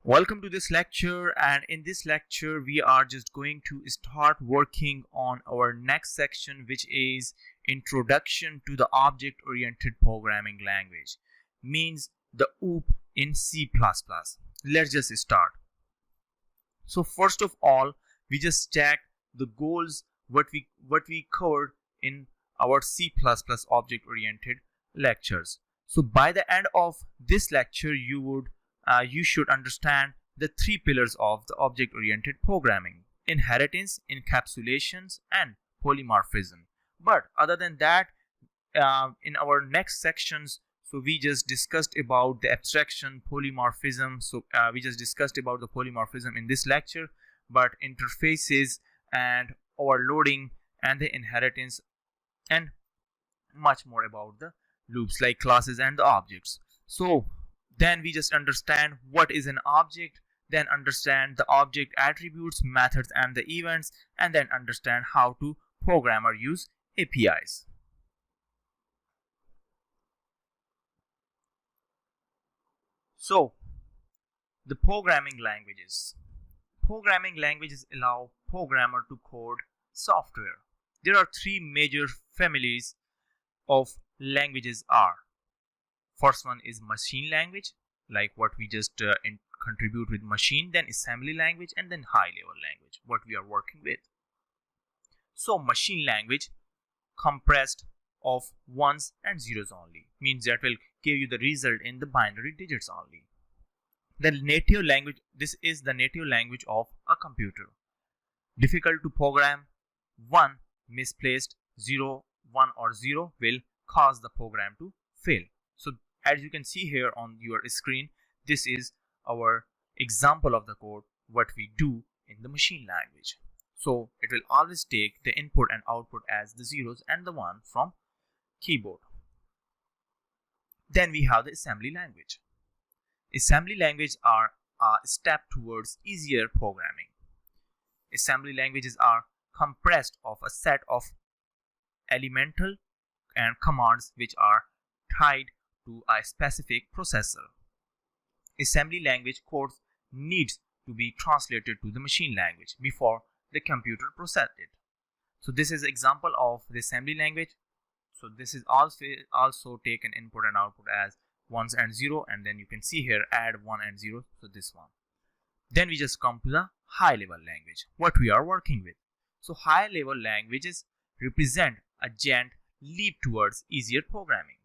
Welcome to this lecture, and in this lecture we are just going to start working on our next section, which is Introduction to the Object Oriented Programming Language, means the OOP in C++. Let's just start. So first of all, we just check the goals what we covered in our C++ object oriented lectures. So by the end of this lecture you should understand the three pillars of the object-oriented programming: inheritance, encapsulations, and polymorphism. But other than that, in our next sections, so we just discussed about the abstraction, polymorphism. So we just discussed about the polymorphism in this lecture, but interfaces and overloading and the inheritance and much more about the loops like classes and the objects. So then we just understand what is an object, then understand the object attributes, methods, and the events, and then understand how to program or use APIs. So the programming languages. Programming languages allow programmer to code software. There are three major families of languages are. First one is machine language, like what we just contribute with machine, then assembly language, and then high level language, what we are working with. So machine language compressed of ones and zeros only, means that will give you the result in the binary digits only. The native language, this is the native language of a computer. Difficult to program, one misplaced 0, 1 or 0 will cause the program to fail. So as you can see here on your screen, this is our example of the code what we do in the machine language. So it will always take the input and output as the zeros and the 1 from keyboard. Then we have the assembly language. Assembly language are a step towards easier programming. Assembly languages are compressed of a set of elemental and commands which are tied to a specific processor. Assembly language code needs to be translated to the machine language before the computer processes it. So this is example of the assembly language. So this is also take an input and output as ones and 0, and then you can see here add 1 and 0, so this one. Then we just come to the high level language, what we are working with. So high level languages represent a giant leap towards easier programming.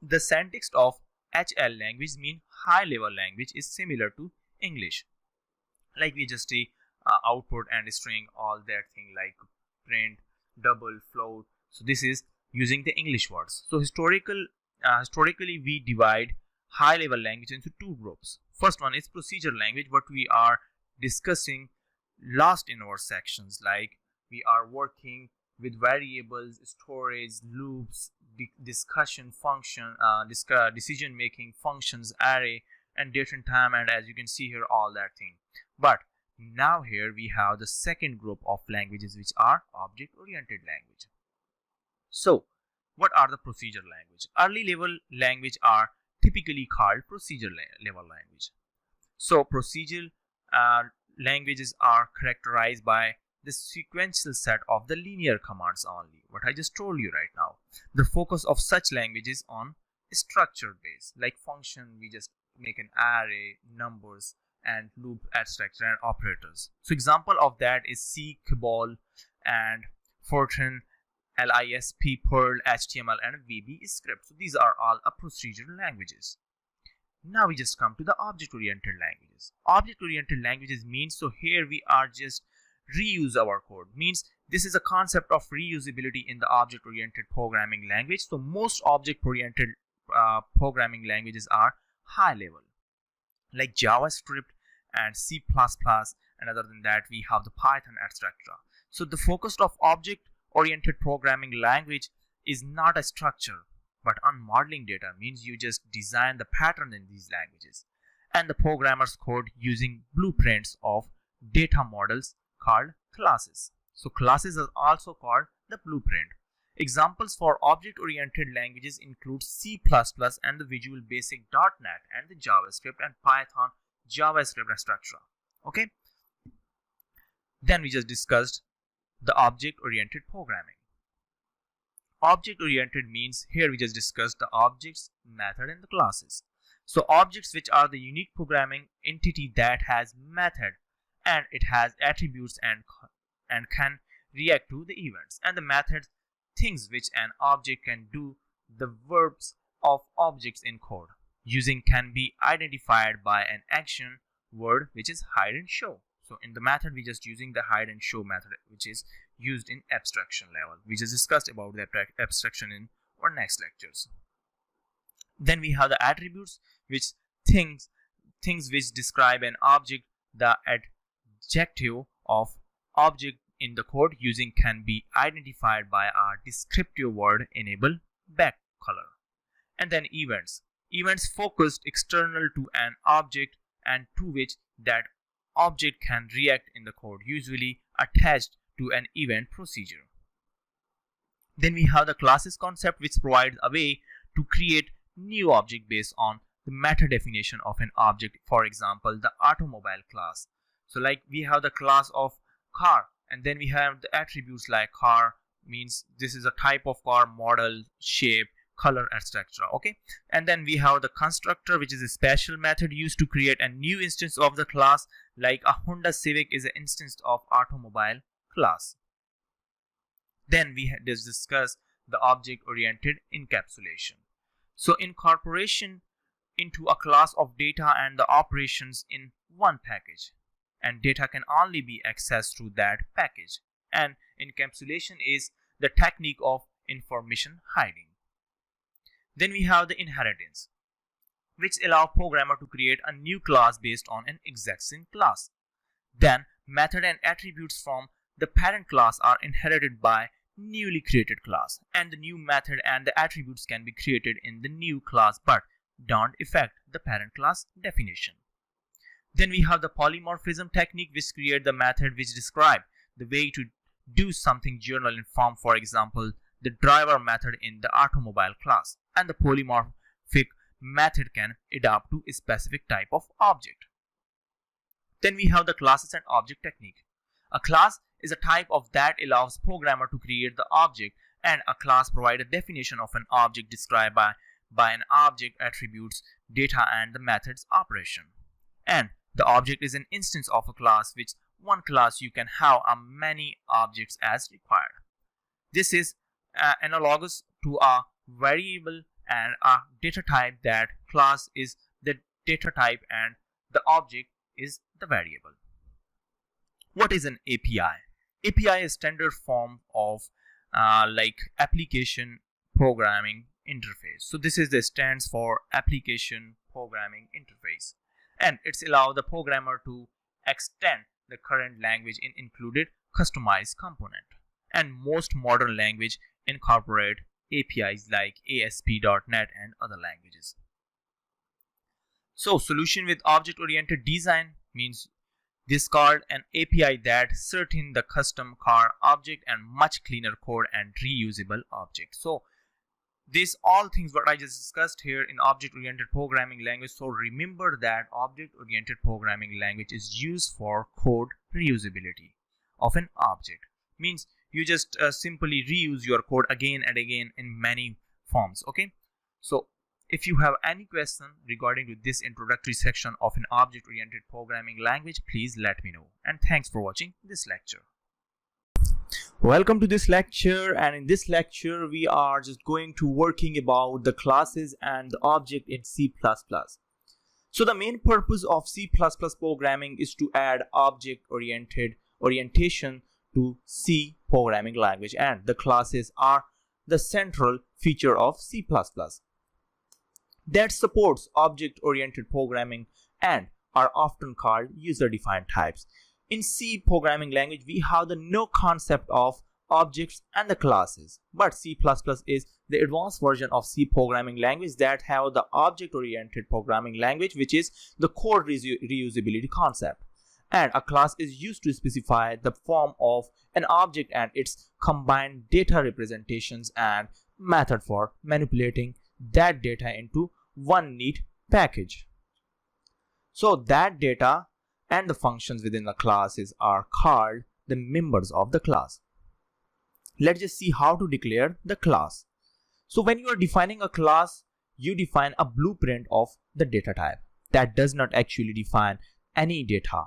The syntax of HL language mean high level language is similar to English, like we just see output and string, all that thing like print, double, float. So this is using the English words. So historically we divide high level language into two groups. First one is procedure language, what we are discussing last in our sections, like we are working with variables, storage, loops, discussion function, decision making functions, array, and date and time, and as you can see here all that thing. But now here we have the second group of languages, which are object oriented language. So what are the procedure language? Early level language are typically called procedure level language. So procedural languages are characterized by the sequential set of the linear commands only, what I just told you right now. The focus of such languages on structure based, like function, we just make an array, numbers, and loop, abstraction, and operators. So example of that is C, COBOL, and Fortran, Lisp, Perl, HTML, and VB script. So these are all procedural languages. Now we just come to the object-oriented languages. Object-oriented languages means, so here we are just reuse our code, means this is a concept of reusability in the object-oriented programming language. So most object-oriented programming languages are high level, like JavaScript and C++, and other than that we have the Python, etc. So the focus of object-oriented programming language is not a structure but on modeling data, means you just design the pattern in these languages, and the programmers code using blueprints of data models called classes. So classes are also called the blueprint. Examples for object-oriented languages include C++ and the Visual Basic .NET and the JavaScript and Python, JavaScript, etc. Okay. Then we just discussed the object-oriented programming. Object-oriented means here we just discussed the objects, method, and the classes. So objects, which are the unique programming entity that has method and it has attributes and can react to the events, and the methods, things which an object can do. The verbs of objects in code using can be identified by an action word, which is hide and show. So in the method we just using the hide and show method, which is used in abstraction level. We just discussed about the abstraction in our next lectures. Then we have the attributes, which things which describe an object. The adjective of object in the code using can be identified by a descriptive word enable back color. And then events focused external to an object and to which that object can react in the code, usually attached to an event procedure. Then we have the classes concept, which provides a way to create new object based on the meta definition of an object. For example, the automobile class. So like we have the class of car, and then we have the attributes like car means this is a type of car, model, shape, color, etc. Okay. And then we have the constructor, which is a special method used to create a new instance of the class, like a Honda Civic is an instance of automobile class. Then we just discuss the object-oriented encapsulation. So incorporation into a class of data and the operations in one package, and data can only be accessed through that package. And encapsulation is the technique of information hiding. Then we have the inheritance, which allow programmer to create a new class based on an existing class. Then method and attributes from the parent class are inherited by newly created class, and the new method and the attributes can be created in the new class but don't affect the parent class definition. Then we have the polymorphism technique, which create the method which describe the way to do something general in form. For example, the driver method in the automobile class, and the polymorphic method can adapt to a specific type of object. Then we have the classes and object technique. A class is a type of that allows programmer to create the object, and a class provide a definition of an object described by an object, attributes, data, and the methods operation. And the object is an instance of a class, which one class you can have many objects as required. This is analogous to a variable and a data type. That class is the data type and the object is the variable. What is an API? API is standard form of like application programming interface. So this is the stands for application programming interface, and it's allow the programmer to extend the current language in included customized component. And most modern language incorporate APIs like ASP.NET and other languages. So solution with object-oriented design means discard an API that certain the custom car object and much cleaner code and reusable object. So these all things what I just discussed here in object-oriented programming language. So remember that object-oriented programming language is used for code reusability of an object. Means you just simply reuse your code again and again in many forms. Okay. So if you have any question regarding to this introductory section of an object-oriented programming language, please let me know. And thanks for watching this lecture. Welcome to this lecture, and in this lecture we are just going to working about the classes and the object in C++. So the main purpose of C++ programming is to add object-oriented orientation to C programming language, and the classes are the central feature of C++ that supports object-oriented programming and are often called user-defined types. In C programming language, we have the no concept of objects and the classes, but C++ is the advanced version of C programming language that have the object-oriented programming language, which is the code reusability concept. And a class is used to specify the form of an object and its combined data representations and method for manipulating that data into one neat package. So that data and the functions within the classes are called the members of the class. Let's just see how to declare the class. So when you are defining a class, you define a blueprint of the data type. That does not actually define any data,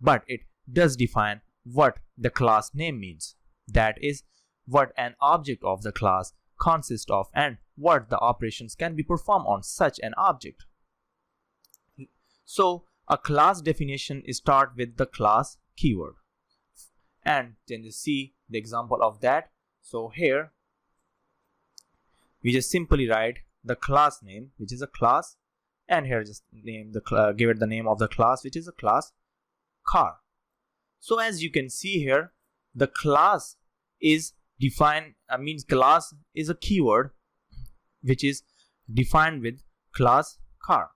but it does define what the class name means. That is what an object of the class consists of and what the operations can be performed on such an object. So a class definition starts with the class keyword, and then you see the example of that. So here we just simply write the class name, which is a class, and here just name the give it the name of the class, which is a class car. So as you can see here, the class is defined, means class is a keyword which is defined with class car,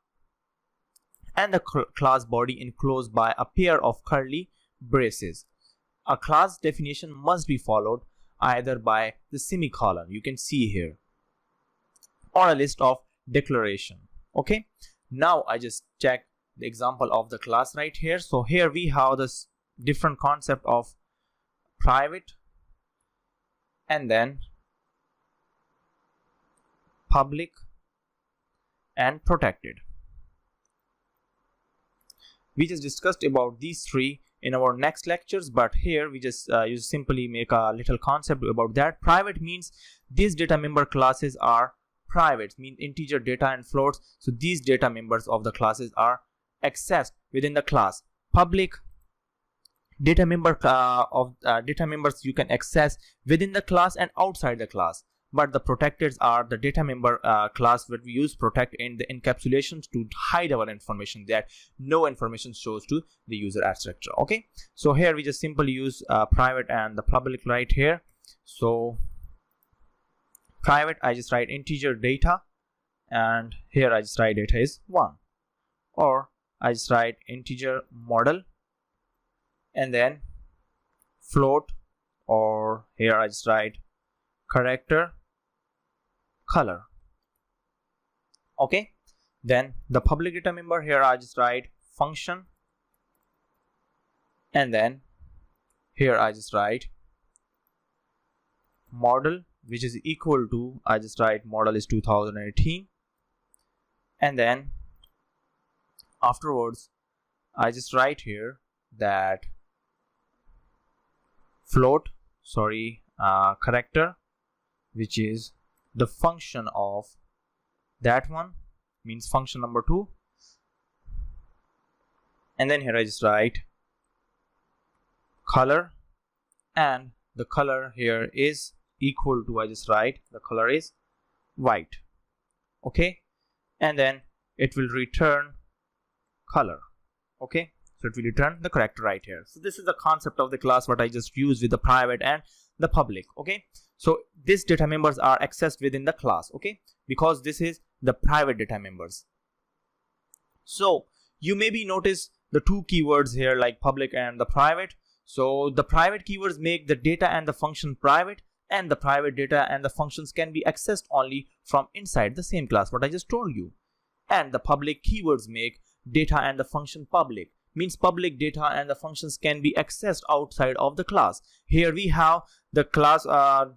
and the class body enclosed by a pair of curly braces. A class definition must be followed either by the semicolon, you can see here, or a list of declaration. Okay, now I just check the example of the class right here. So here we have this different concept of private and then public and protected. We just discussed about these three in our next lectures, but here we just simply make a little concept about that. Private means these data member classes are private, mean integer data and floats. So these data members of the classes are accessed within the class. Public data member data members you can access within the class and outside the class, but the protected are the data member class where we use protect in the encapsulations to hide our information, that no information shows to the user, etc. Okay, so here we just simply use private and the public right here. So private, I just write integer data, and here I just write data is 1, or I just write integer model and then float, or here I just write character color. Okay, then the public data member, here I just write function, and then here I just write model, which is equal to, I just write model is 2018, and then afterwards I just write here that float, character, which is the function of that one, means function number 2, and then here I just write color, and the color here is equal to, I just write the color is white. Okay, and then it will return color. Okay, so it will return the character right here. So this is the concept of the class what I just used with the private and the public. Okay, so these data members are accessed within the class, okay, because this is the private data members. So you maybe notice the two keywords here like public and the private. So the private keywords make the data and the function private, and the private data and the functions can be accessed only from inside the same class what I just told you. And the public keywords make data and the function public, means public data and the functions can be accessed outside of the class. Here we have the class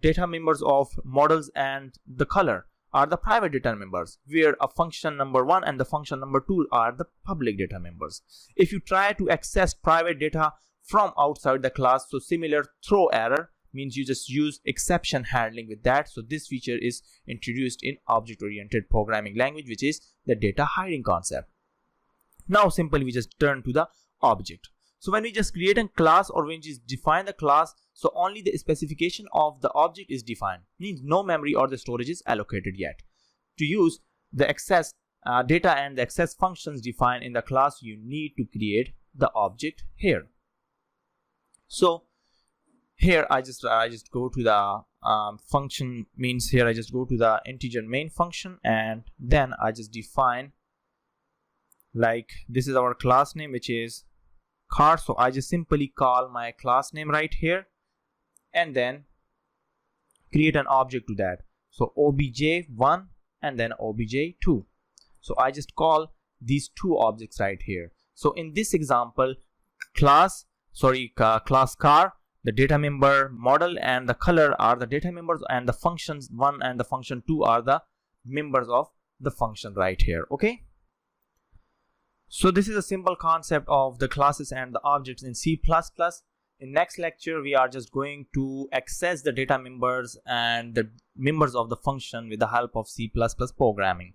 data members of models and the color are the private data members, where a function number 1 and the function number 2 are the public data members. If you try to access private data from outside the class, so similar throw error, means you just use exception handling with that. So this feature is introduced in object-oriented programming language, which is the data hiding concept. Now simply we just turn to the object. So when we just create a class or when we just define the class, so only the specification of the object is defined, means no memory or the storage is allocated yet. To use the access data and the access functions defined in the class, you need to create the object here. So here I just go to the function, means here I just go to the integer main function, and then I just define, like, this is our class name, which is car. So I just simply call my class name right here and then create an object to that. So obj1 and then obj2. So I just call these two objects right here. So in this example, class car, the data member model and the color are the data members, and the functions 1 and the function 2 are the members of the function right here. Okay, so this is a simple concept of the classes and the objects in C++. In next lecture, we are just going to access the data members and the members of the function with the help of C++ programming.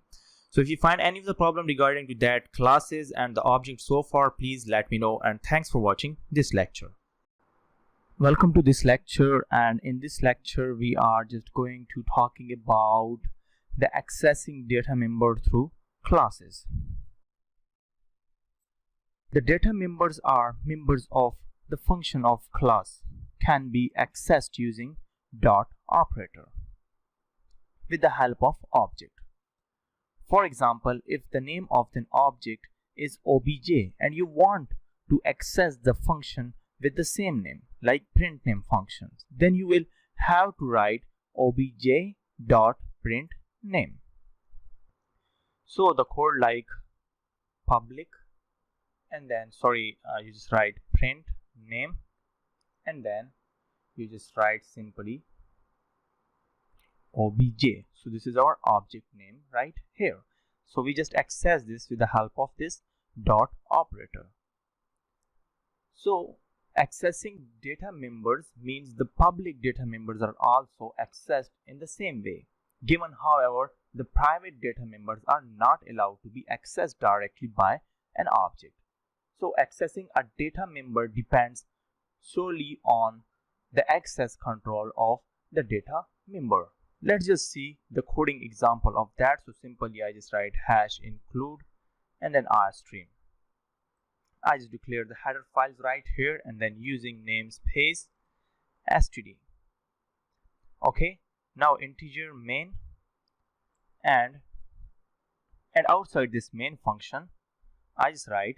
So if you find any of the problem regarding to that classes and the objects so far, please let me know, and thanks for watching this lecture. Welcome to this lecture, and in this lecture we are just going to talking about the accessing data member through classes. The data members are members of the function of class, can be accessed using dot operator with the help of object. For example, if the name of an object is obj and you want to access the function with the same name like print name functions, then you will have to write obj dot print name. So the code like public and then you just write print name and then you just write simply obj. So this is our object name right here. So we just access this with the help of this dot operator. So accessing data members means the public data members are also accessed in the same way. Given, however, the private data members are not allowed to be accessed directly by an object. So accessing a data member depends solely on the access control of the data member. Let's just see the coding example of that. So simply I just write hash include and then rstream. I just declare the header files right here and then using namespace std. Okay, now integer main, and outside this main function I just write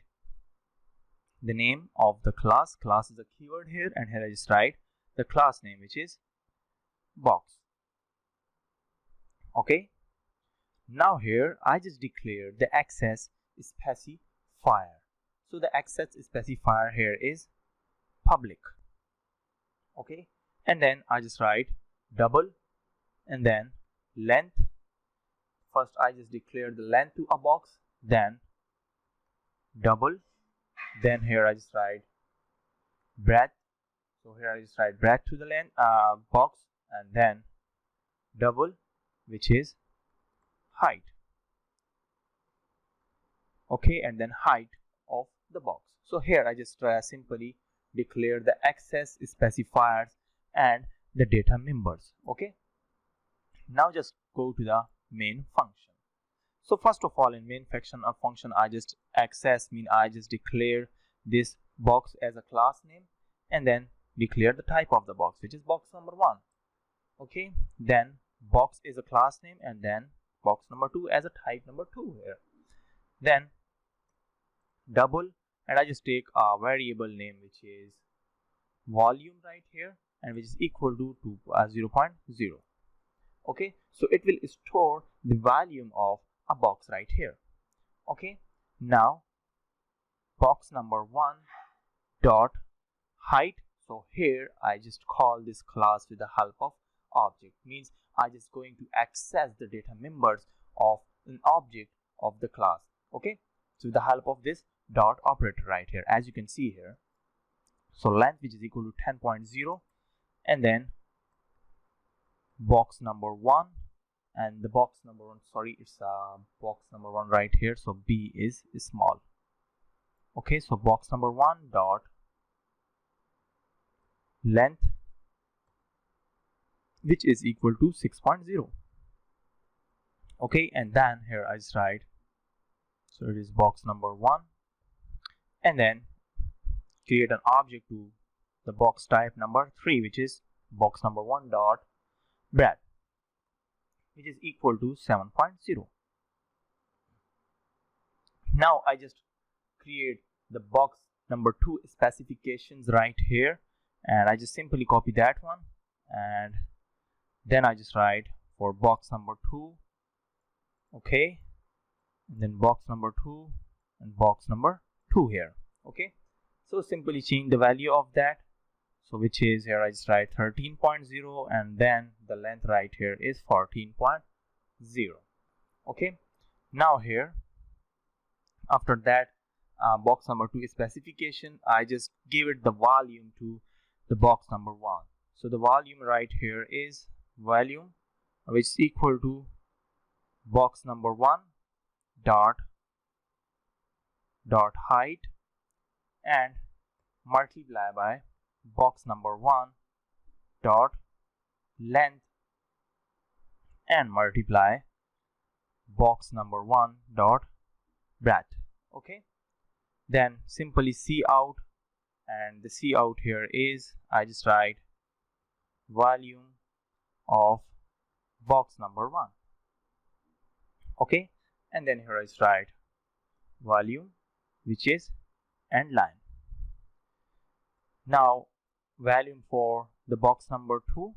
the name of the class. Class is a keyword here, and here I just write the class name, which is box. Okay, now here I just declare the access specifier. So the access specifier here is public. Okay, and then I just write double and then length. First I just declare the length to a box, then double, then here I just write breadth. So here I just write breadth to the length box, and then double, which is height. Okay, and then height of the box. So here I just simply declare the access specifiers and the data members. Okay, now just go to the main function. So first of all, in main function I just access I just declare this box as a class name and then declare the type of the box, which is box number 1. Okay, then box is a class name and then box number 2 as a type number 2 here. Then double, and I just take a variable name which is volume right here, and which is equal to 0.0. Okay, so it will store the volume of a box right here. Okay, now box number 1 dot height. So here I just call this class with the help of object, means I just going to access the data members of an object of the class. Okay, so with the help of this dot operator right here, as you can see here. So length, which is equal to 10.0, and then box number 1, and the box number 1, it's box number 1 right here, so b is small. Okay, so box number 1 dot length, which is equal to 6.0. Okay, and then here I just write, so it is box number 1, and then create an object to the box type number 3, which is box number 1 dot breadth, which is equal to 7.0. Now I just create the box number 2 specifications right here, and I just simply copy that one, and then I just write for box number 2, okay, and then box number 2 and box number 2 here, okay. So simply change the value of that, so which is here I just write 13.0, and then the length right here is 14.0, okay. Now here after that box number 2 specification, I just give it the volume to the box number 1. So the volume right here is volume, which is equal to box number 1 dot height and multiply by box number 1 dot length and multiply box number 1 dot breadth, okay. Then simply C out, and the C out here is I just write volume of box number 1, okay, and then here I just write volume, which is end line. Now volume for the box number 2,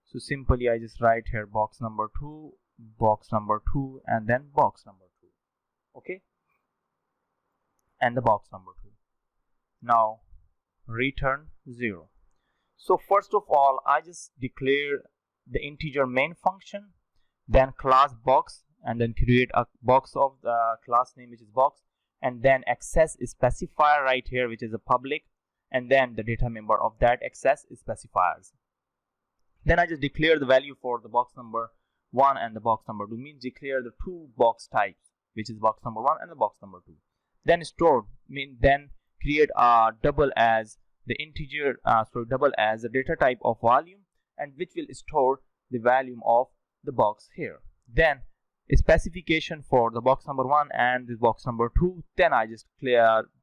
so simply I just write here box number 2, box number 2, and then box number 2, okay, and the box number 2. Now return 0. So first of all, I just declare the integer main function, then class box, and then create a box of the class name, which is box, and then access specifier right here, which is a public, and then the data member of that access specifiers. Then I just declare the value for the box number 1 and the box number 2, means declare the two box types, which is box number 1 and the box number 2. Then store, then create a double as the integer, double as the data type of volume, and which will store the volume of the box here. Then a specification for the box number 1 and the box number 2. Then I just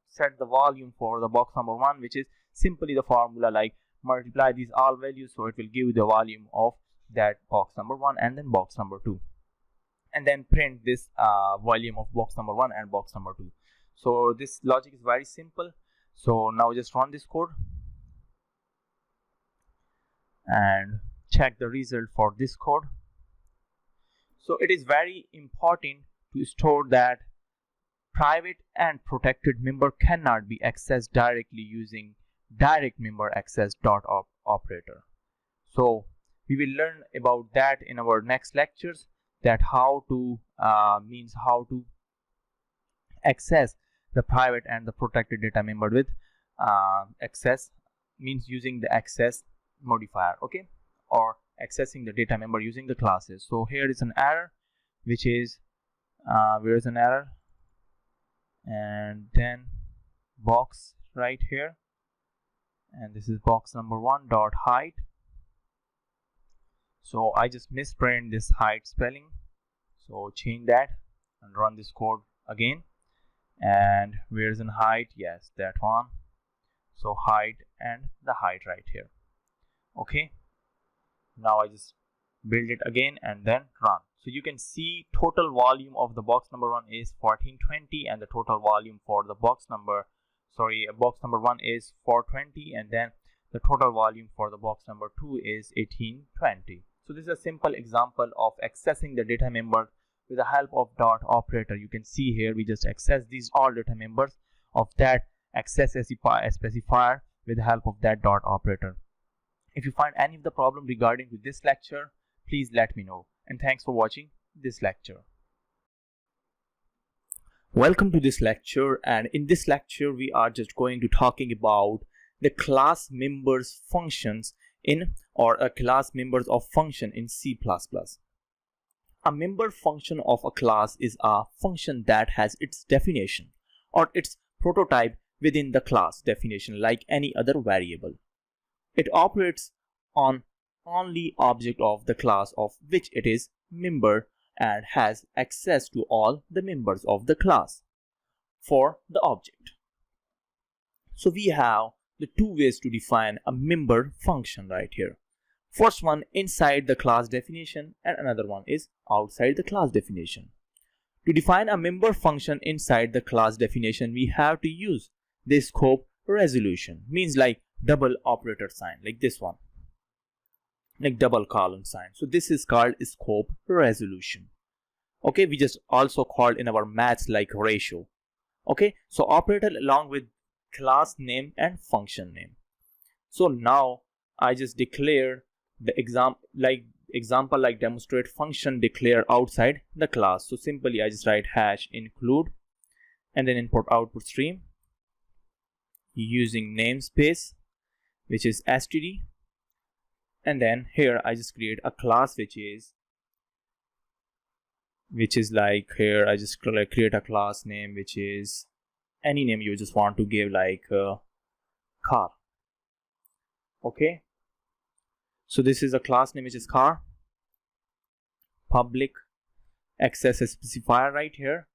set the volume for the box number 1, which is simply the formula like multiply these all values, so it will give the volume of that box number 1 and then box number 2, and then print this volume of box number 1 and box number 2. So this logic is very simple. So now just run this code and check the result for this code. So it is very important to store that private and protected member cannot be accessed directly using direct member access dot operator. So we will learn about that in our next lectures, that how to how to access the private and the protected data member with access, means using the access modifier, okay, or accessing the data member using the classes. So here is an error, which is where is an error, and then box right here, and this is box number 1 dot height. So I just misprint this height spelling, so change that and run this code again. And where's in height? Yes, that one. So height and the height right here, okay. Now I just build it again and then run. So you can see total volume of the box number 1 is 1420, and the total volume for the box number 1 is 420, and then the total volume for the box number 2 is 1820. So this is a simple example of accessing the data member with the help of dot operator. You can see here we just access these all data members of that access specifier with the help of that dot operator. If you find any of the problem regarding to this lecture, please let me know, and thanks for watching this lecture. Welcome to this lecture, and in this lecture we are just going to talking about the class members functions or a class members of function in C++. A member function of a class is a function that has its definition or its prototype within the class definition like any other variable. It operates on only object of the class of which it is member and has access to all the members of the class for the object. So we have the two ways to define a member function right here. First one inside the class definition, and another one is outside the class definition. To define a member function inside the class definition, we have to use the scope resolution. Means like double operator sign, like this one, like double colon sign. So this is called scope resolution. Okay, we just also called in our maths like ratio. Okay, so operator along with class name and function name. So now I just declare the example like demonstrate function declare outside the class. So simply I just write hash include and then input output stream using namespace, which is std, and then here I just create a class which is like here I just create a class name which is any name you just want to give, like car. Okay, so this is a class name which is car. Public access specifier right here.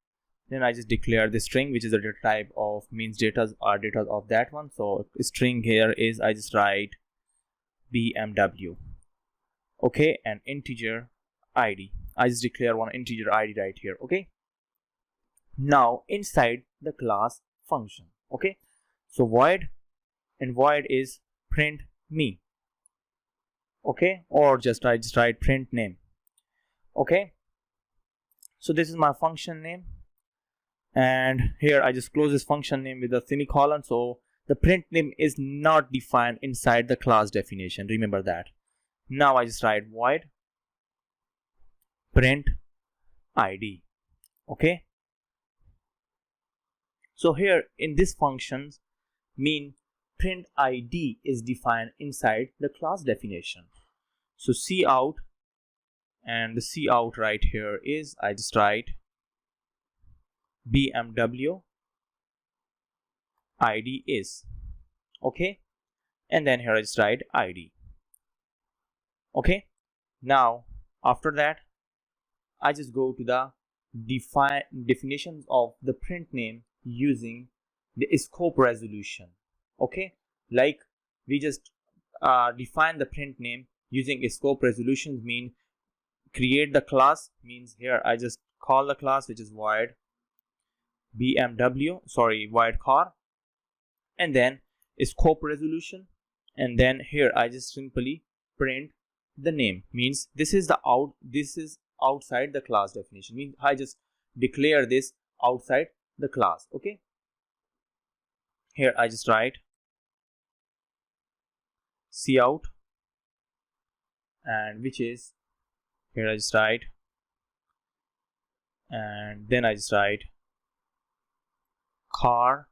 Then I just declare the string which is the data type of means data are data of that one. So string here is I just write BMW. Okay, and integer id. I just declare one integer id right here. Okay, now inside the class function. Okay, so void, and void is print me. Okay, or I just write print name. Okay, so this is my function name, and here I just close this function name with a semicolon. So the print name is not defined inside the class definition, remember that. Now I just write void print id. Okay, so here in this functions mean print id is defined inside the class definition. So cout, and the cout right here is I just write BMW id is. Okay, and then here I just write id. Okay, now after that I just go to the definitions of the print name using the scope resolution. Okay, like we just define the print name using a scope resolution, mean create the class, means here I just call the class which is void BMW, void car, and then scope resolution, and then here I just simply print the name, means this is outside the class definition, means I just declare this outside the class. Okay, here I just write cout, and which is here I just write, and then I just write car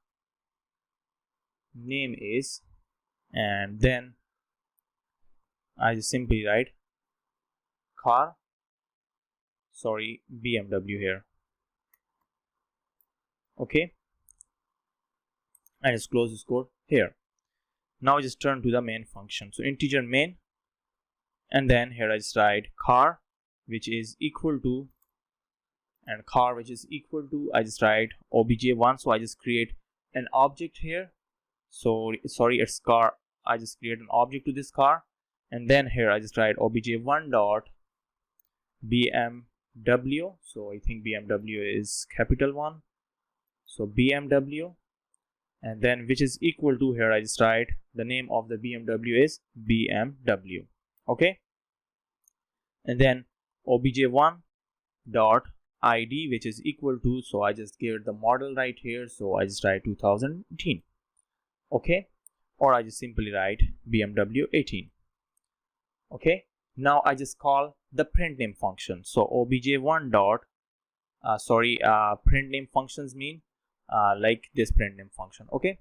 name is, and then I just simply write car BMW here. Okay, and just close this code here. Now I just turn to the main function. So integer main, and then here I just write car which is equal to, and car which is equal to I just write obj1. So I just create an object here. So it's car. I just create an object to this car, and then here I just write obj1 dot BMW. So I think BMW is capital one. So BMW, and then which is equal to, here I just write the name of the BMW is BMW. Okay, and then obj1 dot id which is equal to, so I just give it the model right here, so I just write 2018. Okay, or I just simply write BMW 18. Okay, now I just call the print name function. So obj1 dot print name functions mean like this print name function. Okay,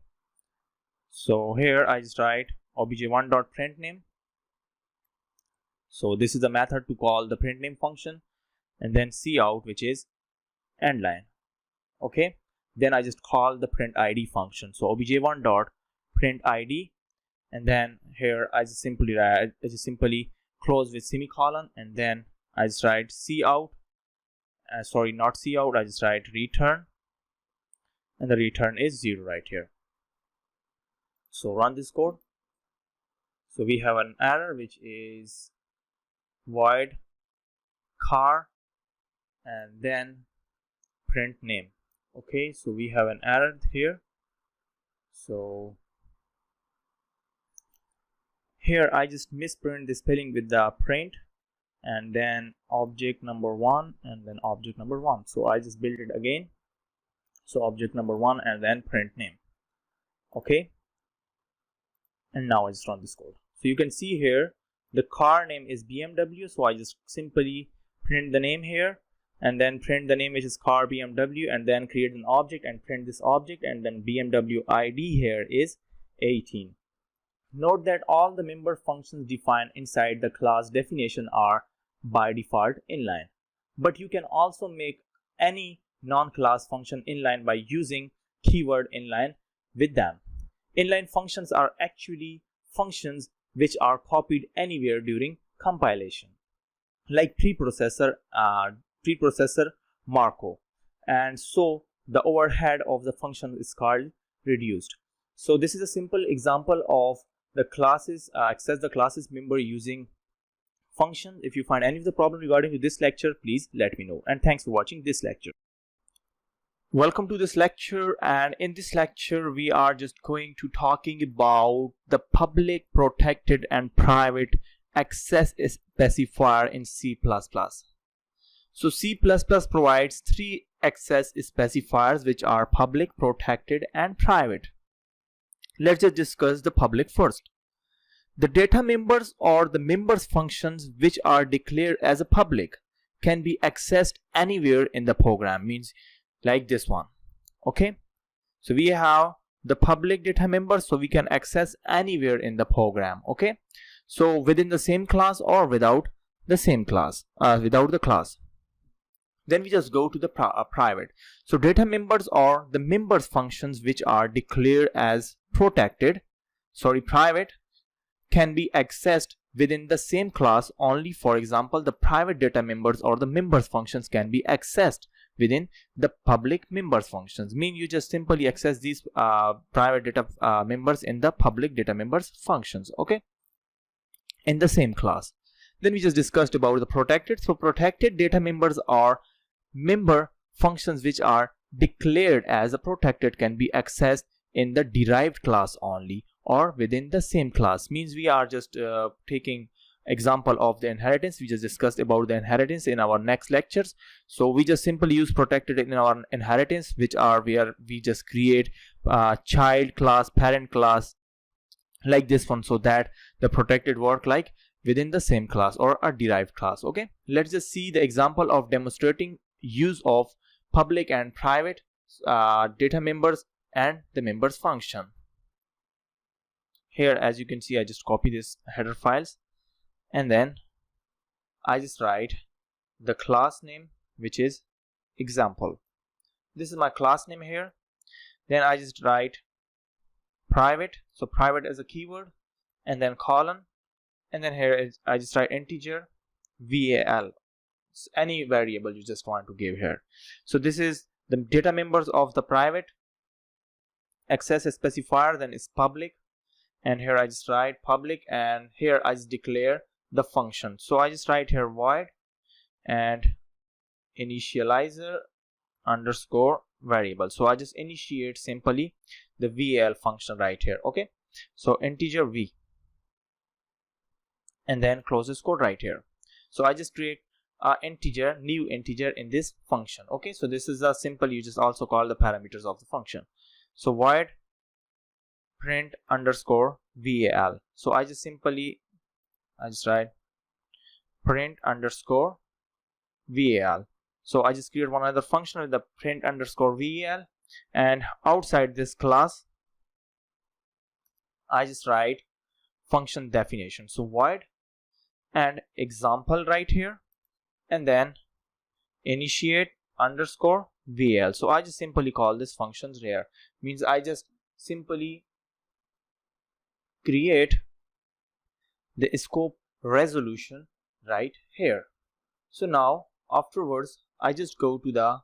so here I just write obj1 dot print name. So this is the method to call the print name function, and then cout which is end line. Okay, then I just call the print id function. So obj1 dot print id, and then here I just simply close with semicolon, and then I just write cout, not cout, I just write return, and the return is 0 right here. So run this code. So we have an error which is void car and then print name. Okay, so we have an error here. So here I just misprint the spelling with the print, and then object number 1 and then object number 1. So I just build it again. So object number 1 and then print name. Okay, and now I just run this code. So you can see here the car name is BMW, so I just simply print the name here and then print the name, which is car BMW, and then create an object and print this object, and then BMW ID here is 18. Note that all the member functions defined inside the class definition are by default inline, but you can also make any non-class function inline by using keyword inline with them. Inline functions are actually functions which are copied anywhere during compilation, like preprocessor Marco, and so the overhead of the function is called reduced. So this is a simple example of the classes, access the classes member using functions. If you find any of the problem regarding this lecture, please let me know, and thanks for watching this lecture. Welcome to this lecture, and in this lecture we are just going to talking about the public, protected and private access specifier in C++. So C++ provides 3 access specifiers, which are public, protected and private. Let's just discuss the public first. The data members or the members functions which are declared as a public can be accessed anywhere in the program, means like this one. Okay, so we have the public data members, so we can access anywhere in the program. Okay, so within the same class or without the same class, without the class. Then we just go to the private. So data members or the members functions which are declared as private can be accessed within the same class only. For example, the private data members or the members functions can be accessed within the public members functions. Mean you just simply access these private data members in the public data members functions, okay, in the same class. Then we just discussed about the protected. So protected data members are member functions which are declared as a protected, can be accessed in the derived class only or within the same class. Means we are just taking example of the inheritance. We just discussed about the inheritance in our next lectures. So we just simply use protected in our inheritance, which are where we just create child class, parent class, like this one, so that the protected work like within the same class or a derived class. Okay, let's just see the example of demonstrating use of public and private data members and the members function. Here, as you can see, I just copy this header files, and then I just write the class name, which is example. This is my class name here. Then I just write private, so private as a keyword, and then colon, and then here is I just write integer val, any variable you just want to give here. So this is the data members of the private access specifier, then is public, and here I just write public, and here I just declare the function. So I just write here void and initializer underscore variable. So I just initiate simply the val function right here. Okay, so integer v, and then close this code right here. So I just create integer, new integer in this function. Okay, so this is a simple, you just also call the parameters of the function. So void print underscore val. So I just simply write print underscore val. So I just create one other function with the print underscore val, and outside this class I just write function definition. So void and example right here, and then initiate underscore val. So I just simply call this functions here. Means I just simply create the scope resolution right here. So now afterwards I just go to the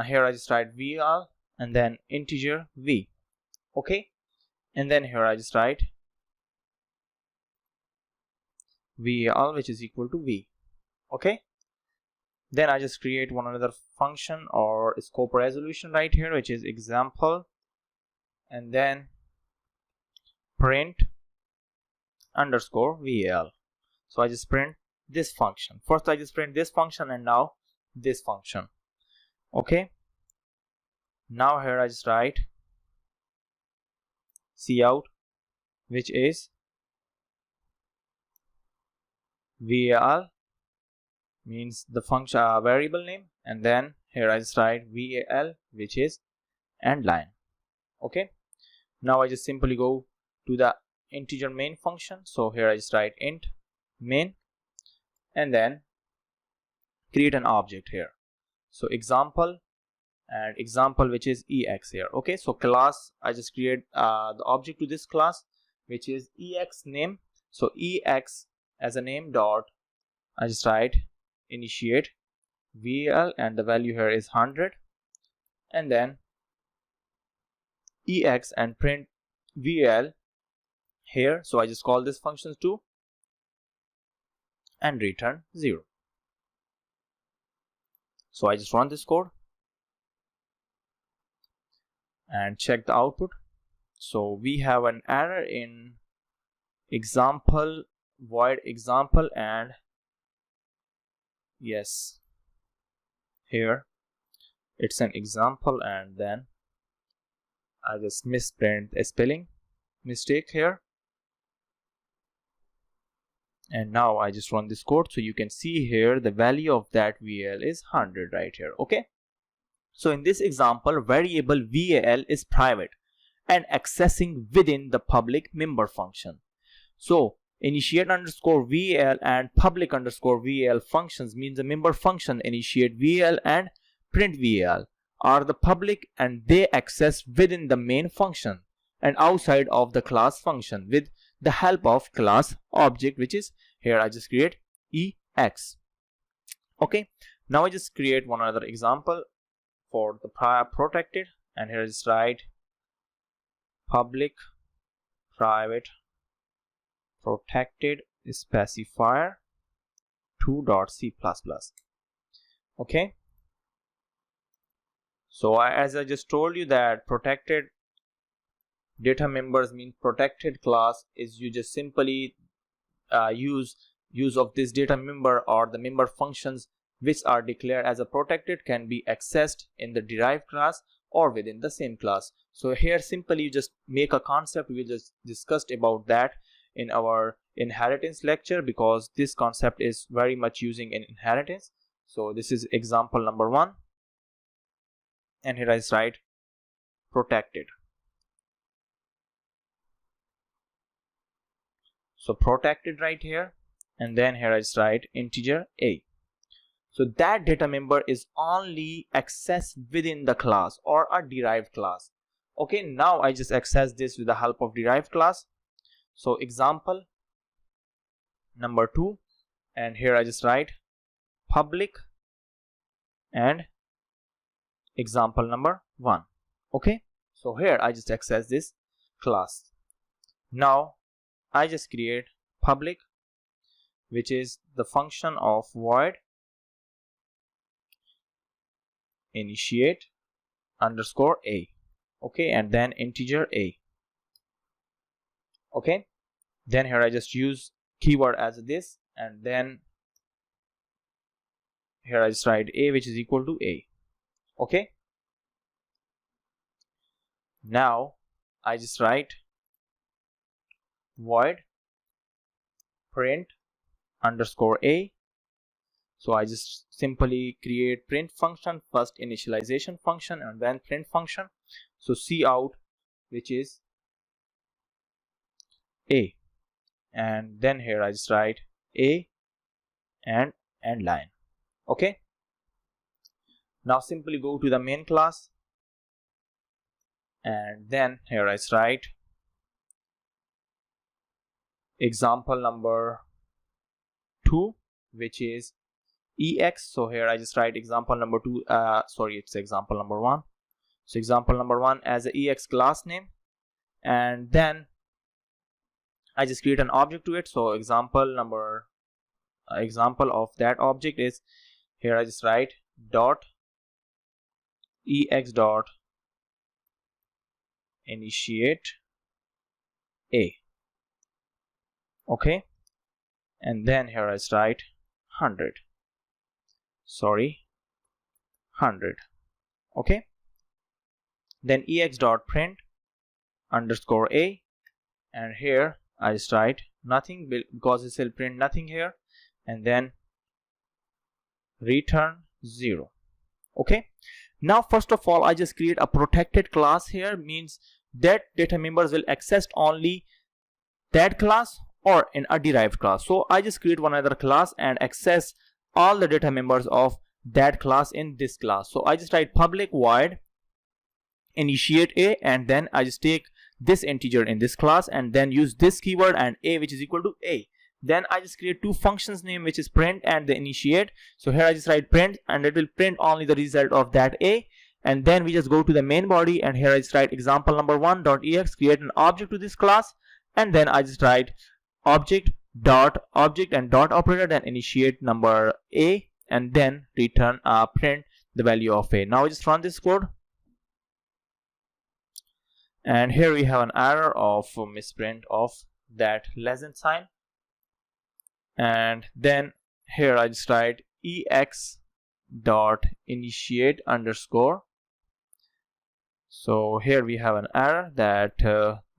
here I just write val and then integer v. Okay, and then here I just write val, which is equal to v. Okay, then I just create one another function or scope resolution right here, which is example, and then print underscore val. So I just print this function. First I just print this function and now this function. Okay, now here I just write cout, which is val, means the function variable name, and then here I just write val, which is end line. Okay, now I just simply go to the integer main function. So here I just write int main and then create an object here. So example and example, which is ex here. Okay, so class, I just create the object to this class, which is ex name. So ex as a name dot, I just write initiate val, and the value here is 100, and then ex and print val here. So I just call this functions too and return 0. So I just run this code and check the output. So we have an error in example void example, and yes, here it's an example, and then I just misprint a spelling mistake here. And now I just run this code, so you can see here the value of that val is 100 right here. Okay, so in this example, variable val is private and accessing within the public member function. So initiate underscore val and public underscore val functions means the member function initiate val and print val are the public, and they access within the main function and outside of the class function with the help of class object, which is here I just create ex. Okay, now I just create one other example for the protected, and here I just write public private protected specifier 2.c++. Okay, so as I just told you that protected data members mean protected class is you just simply use of this data member, or the member functions which are declared as a protected can be accessed in the derived class or within the same class. So here simply you just make a concept. We just discussed about that in our inheritance lecture, because this concept is very much using in inheritance. So this is example number 1, and here I just write protected. So protected right here, and then here I just write integer a. So that data member is only accessed within the class or a derived class. Okay, now I just access this with the help of derived class. So example number 2, and here I just write public and example number 1. Okay, so here I just access this class. Now I just create public, which is the function of void initiate underscore a. Okay, and then integer a. Okay, then here I just use keyword as this, and then here I just write a, which is equal to a. Okay, now I just write void print underscore a. So I just simply create print function, first initialization function and then print function. So cout, which is a, and then here I just write a and end line. Okay, now simply go to the main class, and then here I just write example number 2, which is ex. So here I just write example number 2, sorry, it's example number 1. So example number 1 as a ex class name, and then I just create an object to it. So example of that object is here I just write dot ex dot initiate A. Okay, and then here I write 100. 100. Okay, then ex.print underscore A, and here I just write nothing because it will print nothing here, and then return 0. Okay, now first of all I just create a protected class here, means that data members will access only that class or in a derived class. So I just create one other class and access all the data members of that class in this class. So I just write public void initiate A, and then I just take this integer in this class and then use this keyword and A which is equal to A. Then I just create two functions name, which is print and the initiate. So here I just write print, and it will print only the result of that A. And then we just go to the main body, and here I just write example number 1.ex, create an object to this class, and then I just write object and dot operator, then initiate number A, and then return print the value of A. Now I just run this code, and here we have an error of misprint of that less than sign. And then here I just write ex dot initiate underscore. So here we have an error that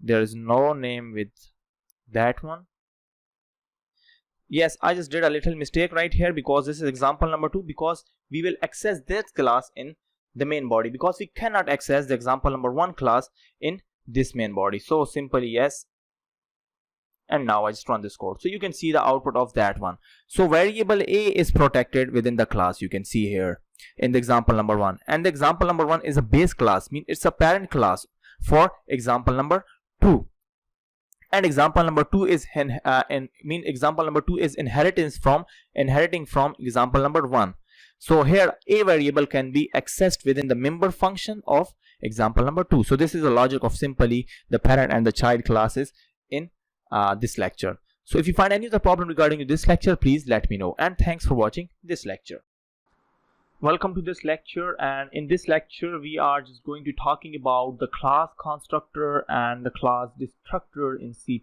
there is no name with that one. Yes, I just did a little mistake right here, because this is example number 2, because we will access this class in the main body, because we cannot access the example number 1 class in this main body. So simply yes, and now I just run this code. So you can see the output of that one. So variable A is protected within the class, you can see here in the example number 1, and the example number 1 is a base class, mean it's a parent class for example number 2. And example number 2 is example number 2 is inheriting from example number 1. So here A variable can be accessed within the member function of example number 2. So this is the logic of simply the parent and the child classes in this lecture. So if you find any other problem regarding this lecture, please let me know, and thanks for watching this lecture. Welcome to this lecture, and in this lecture we are just going to talking about the class constructor and the class destructor in C++.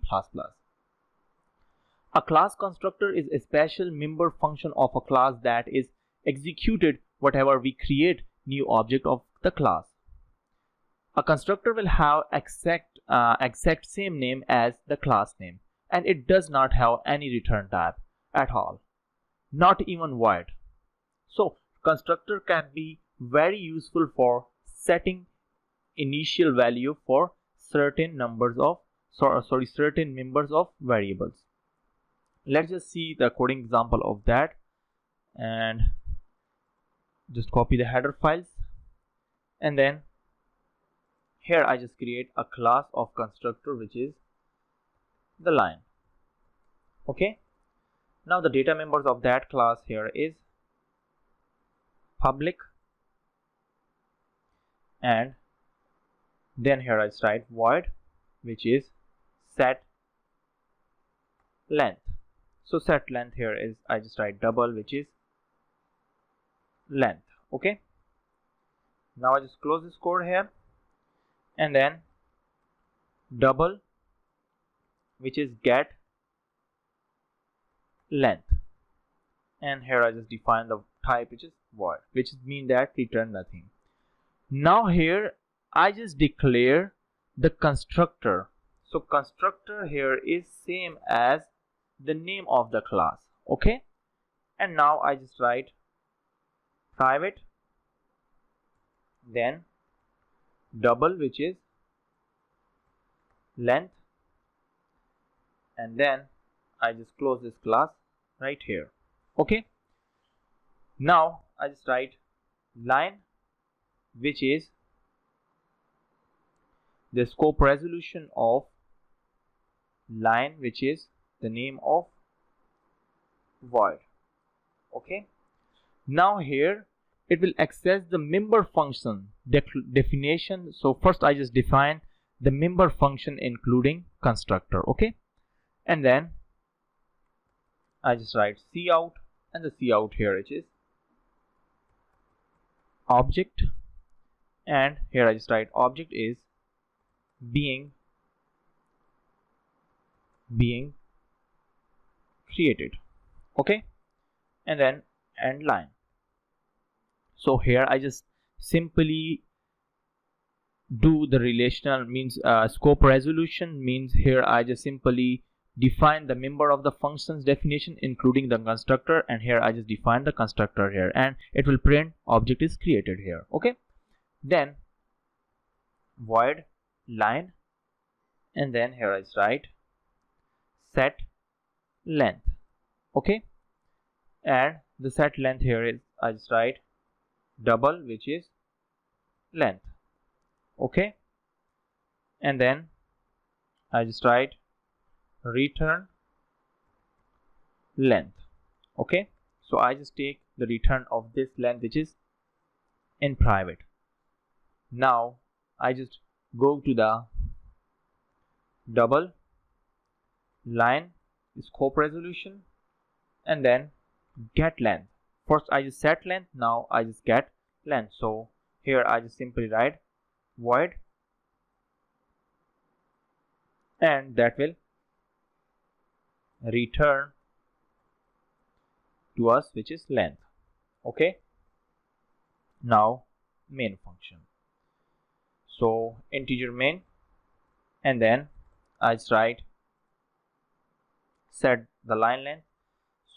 A class constructor is a special member function of a class that is executed whatever we create new object of the class. A constructor will have exact same name as the class name, and it does not have any return type at all, not even void. So constructor can be very useful for setting initial value for certain numbers of certain members of variables. Let's just see the coding example of that, and just copy the header files, and then here I just create a class of constructor which is the line. Okay, now the data members of that class here is public, and then here I write void which is set length. So set length here is I just write double which is length. Okay, now I just close this code here, and then double which is get length, and here I just define the type which is void, which mean that return nothing. Now here I just declare the constructor. So constructor here is same as the name of the class. Okay, and now I just write private, then double which is length, and then I just close this class right here. Okay, now I just write line which is the scope resolution of line, which is the name of void. Okay, now here it will access the member function definition. So first I just define the member function including constructor. Okay, and then I just write cout, and the cout here which is object, and here I just write object is being created. Okay, and then end line. So here I just simply do the relational means scope resolution means here I just simply define the member of the function's definition including the constructor, and here I just define the constructor here, and it will print object is created here. Okay, then void line, and then here I just write set length. Okay, and the set length here is I just write double, which is length. Okay, and then I just write return length. Okay, so I just take the return of this length which is in private. Now I just go to the double line scope resolution and then get length. First I just set length, now I just get length. So here I just simply write void, and that will return to us which is length. Okay, now main function. So integer main, and then I just write set the line length.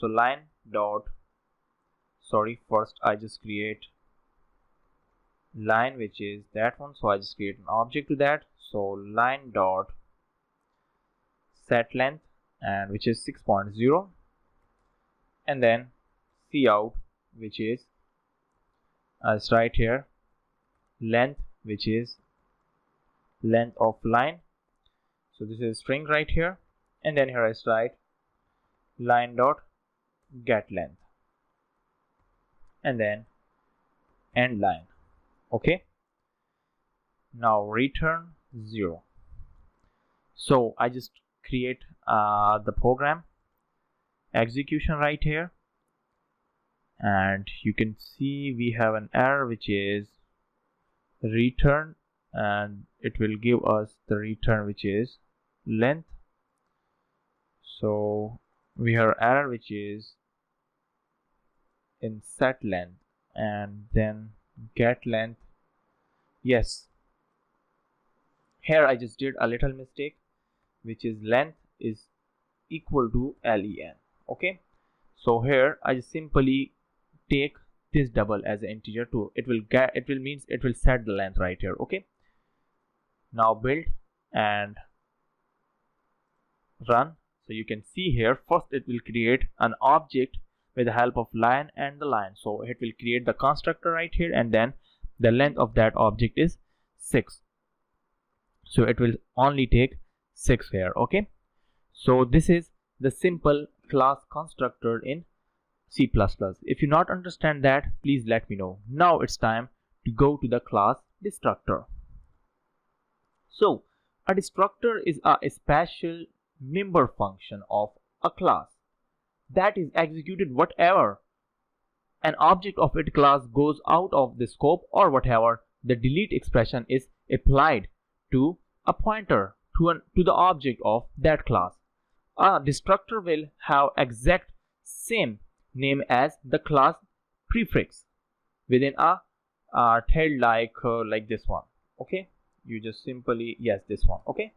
So line dot, sorry, first I just create line which is that one, so I just create an object to that. So line dot set length, and which is 6.0, and then cout, which is I just write here length, which is length of line. So this is string right here, and then here I just write line dot get length, and then end line. Okay, now return 0. So I just create the program execution right here, and you can see we have an error which is return, and it will give us the return which is length. So we have error which is in set length and then get length. Yes, here I just did a little mistake, which is length is equal to len. Okay, so here I just simply take this double as an integer too. It will set the length right here. Okay, now build and run. So you can see here first it will create an object with the help of line and the line. So it will create the constructor right here, and then the length of that object is 6. So it will only take 6 here. Okay, so this is the simple class constructor in C++. If you not understand that, please let me know. Now it's time to go to the class destructor. So a destructor is a special member function of a class that is executed whatever an object of its class goes out of the scope, or whatever the delete expression is applied to a pointer to the object of that class. A destructor will have exact same name as the class prefix within a tail like this one. Okay, you just simply, yes, this one. Okay,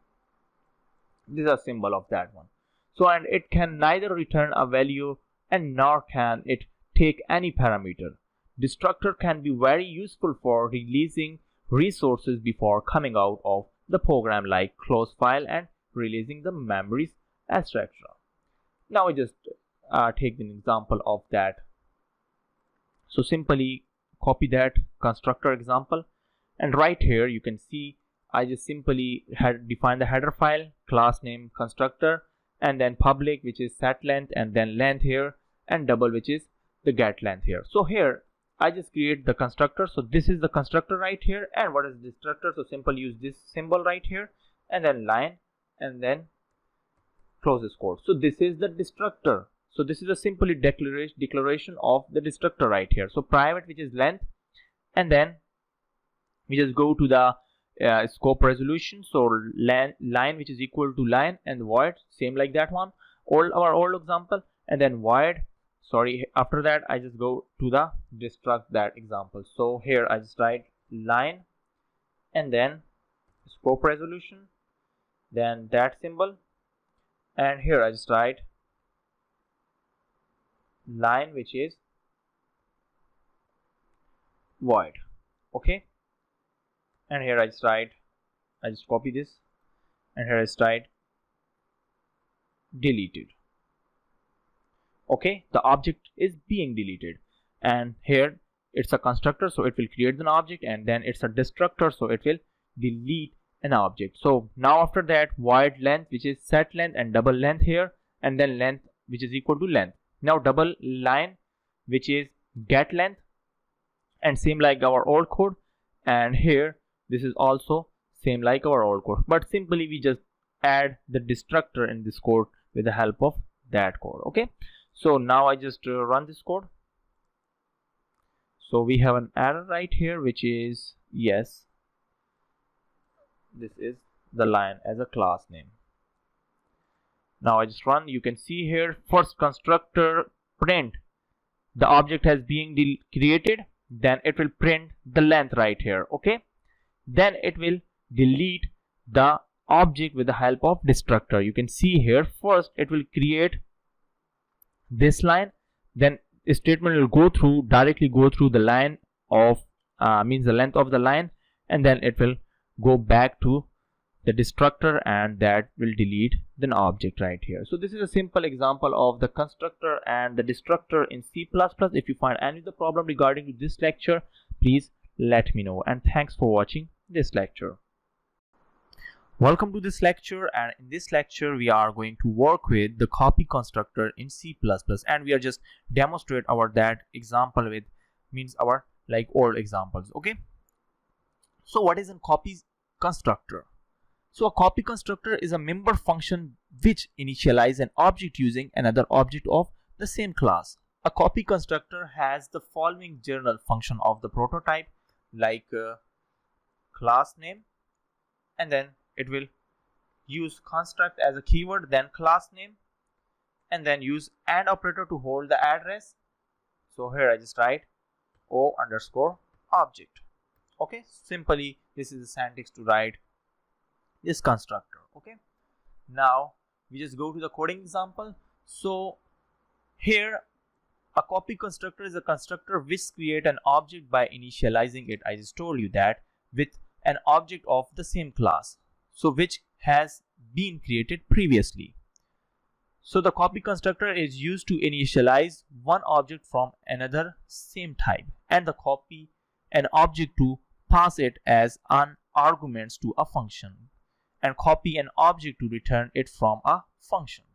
this is a symbol of that one. So, and it can neither return a value and nor can it take any parameter. Destructor can be very useful for releasing resources before coming out of the program, like close file and releasing the memories, etc. Now we just take an example of that. So simply copy that constructor example, and right here you can see I just simply define the header file, class name constructor, and then public, which is set length, and then length here, and double, which is the get length here. So here I just create the constructor. So this is the constructor right here, and what is destructor? So simply use this symbol right here, and then line, and then close this code. So this is the destructor. So this is a simply declaration of the destructor right here. So private, which is length, and then we just go to the scope resolution, so line which is equal to line, and void same like that one, our old example, and then void. Sorry, after that I just go to the destruct that example. So here I just write line and then scope resolution, then that symbol, and here I just write line which is void. Okay, and here I just copy this, and here I just write deleted. Okay, the object is being deleted, and here it's a constructor, so it will create an object, and then it's a destructor, so it will delete an object. So now after that, void length which is set length, and double length here, and then length which is equal to length. Now double line which is get length, and same like our old code, and here this is also same like our old code, but simply we just add the destructor in this code with the help of that code. Okay, so now I just run this code. So we have an error right here which is yes, this is the line as a class name. Now I just run. You can see here first constructor print the object has being created, then it will print the length right here. Okay, then it will delete the object with the help of destructor. You can see here first it will create this line, then a statement will directly go through the line of means the length of the line, and then it will go back to the destructor, and that will delete the object right here. So this is a simple example of the constructor and the destructor in C++. If you find any of the problem regarding this lecture, please let me know, and thanks for watching this lecture. Welcome to this lecture, and in this lecture we are going to work with the copy constructor in C++, and we are just demonstrate our that example with means our like old examples. Okay, so what is a copy constructor? So a copy constructor is a member function which initialize an object using another object of the same class. A copy constructor has the following general function of the prototype, like class name, and then it will use construct as a keyword, then class name, and then use AND operator to hold the address. So here I just write O underscore object. Okay, simply this is the syntax to write this constructor. Okay, now we just go to the coding example. So here a copy constructor is a constructor which create an object by initializing it, I just told you that, with an object of the same class, so which has been created previously. So the copy constructor is used to initialize one object from another same type, and the copy an object to pass it as an arguments to a function, and copy an object to return it from a function.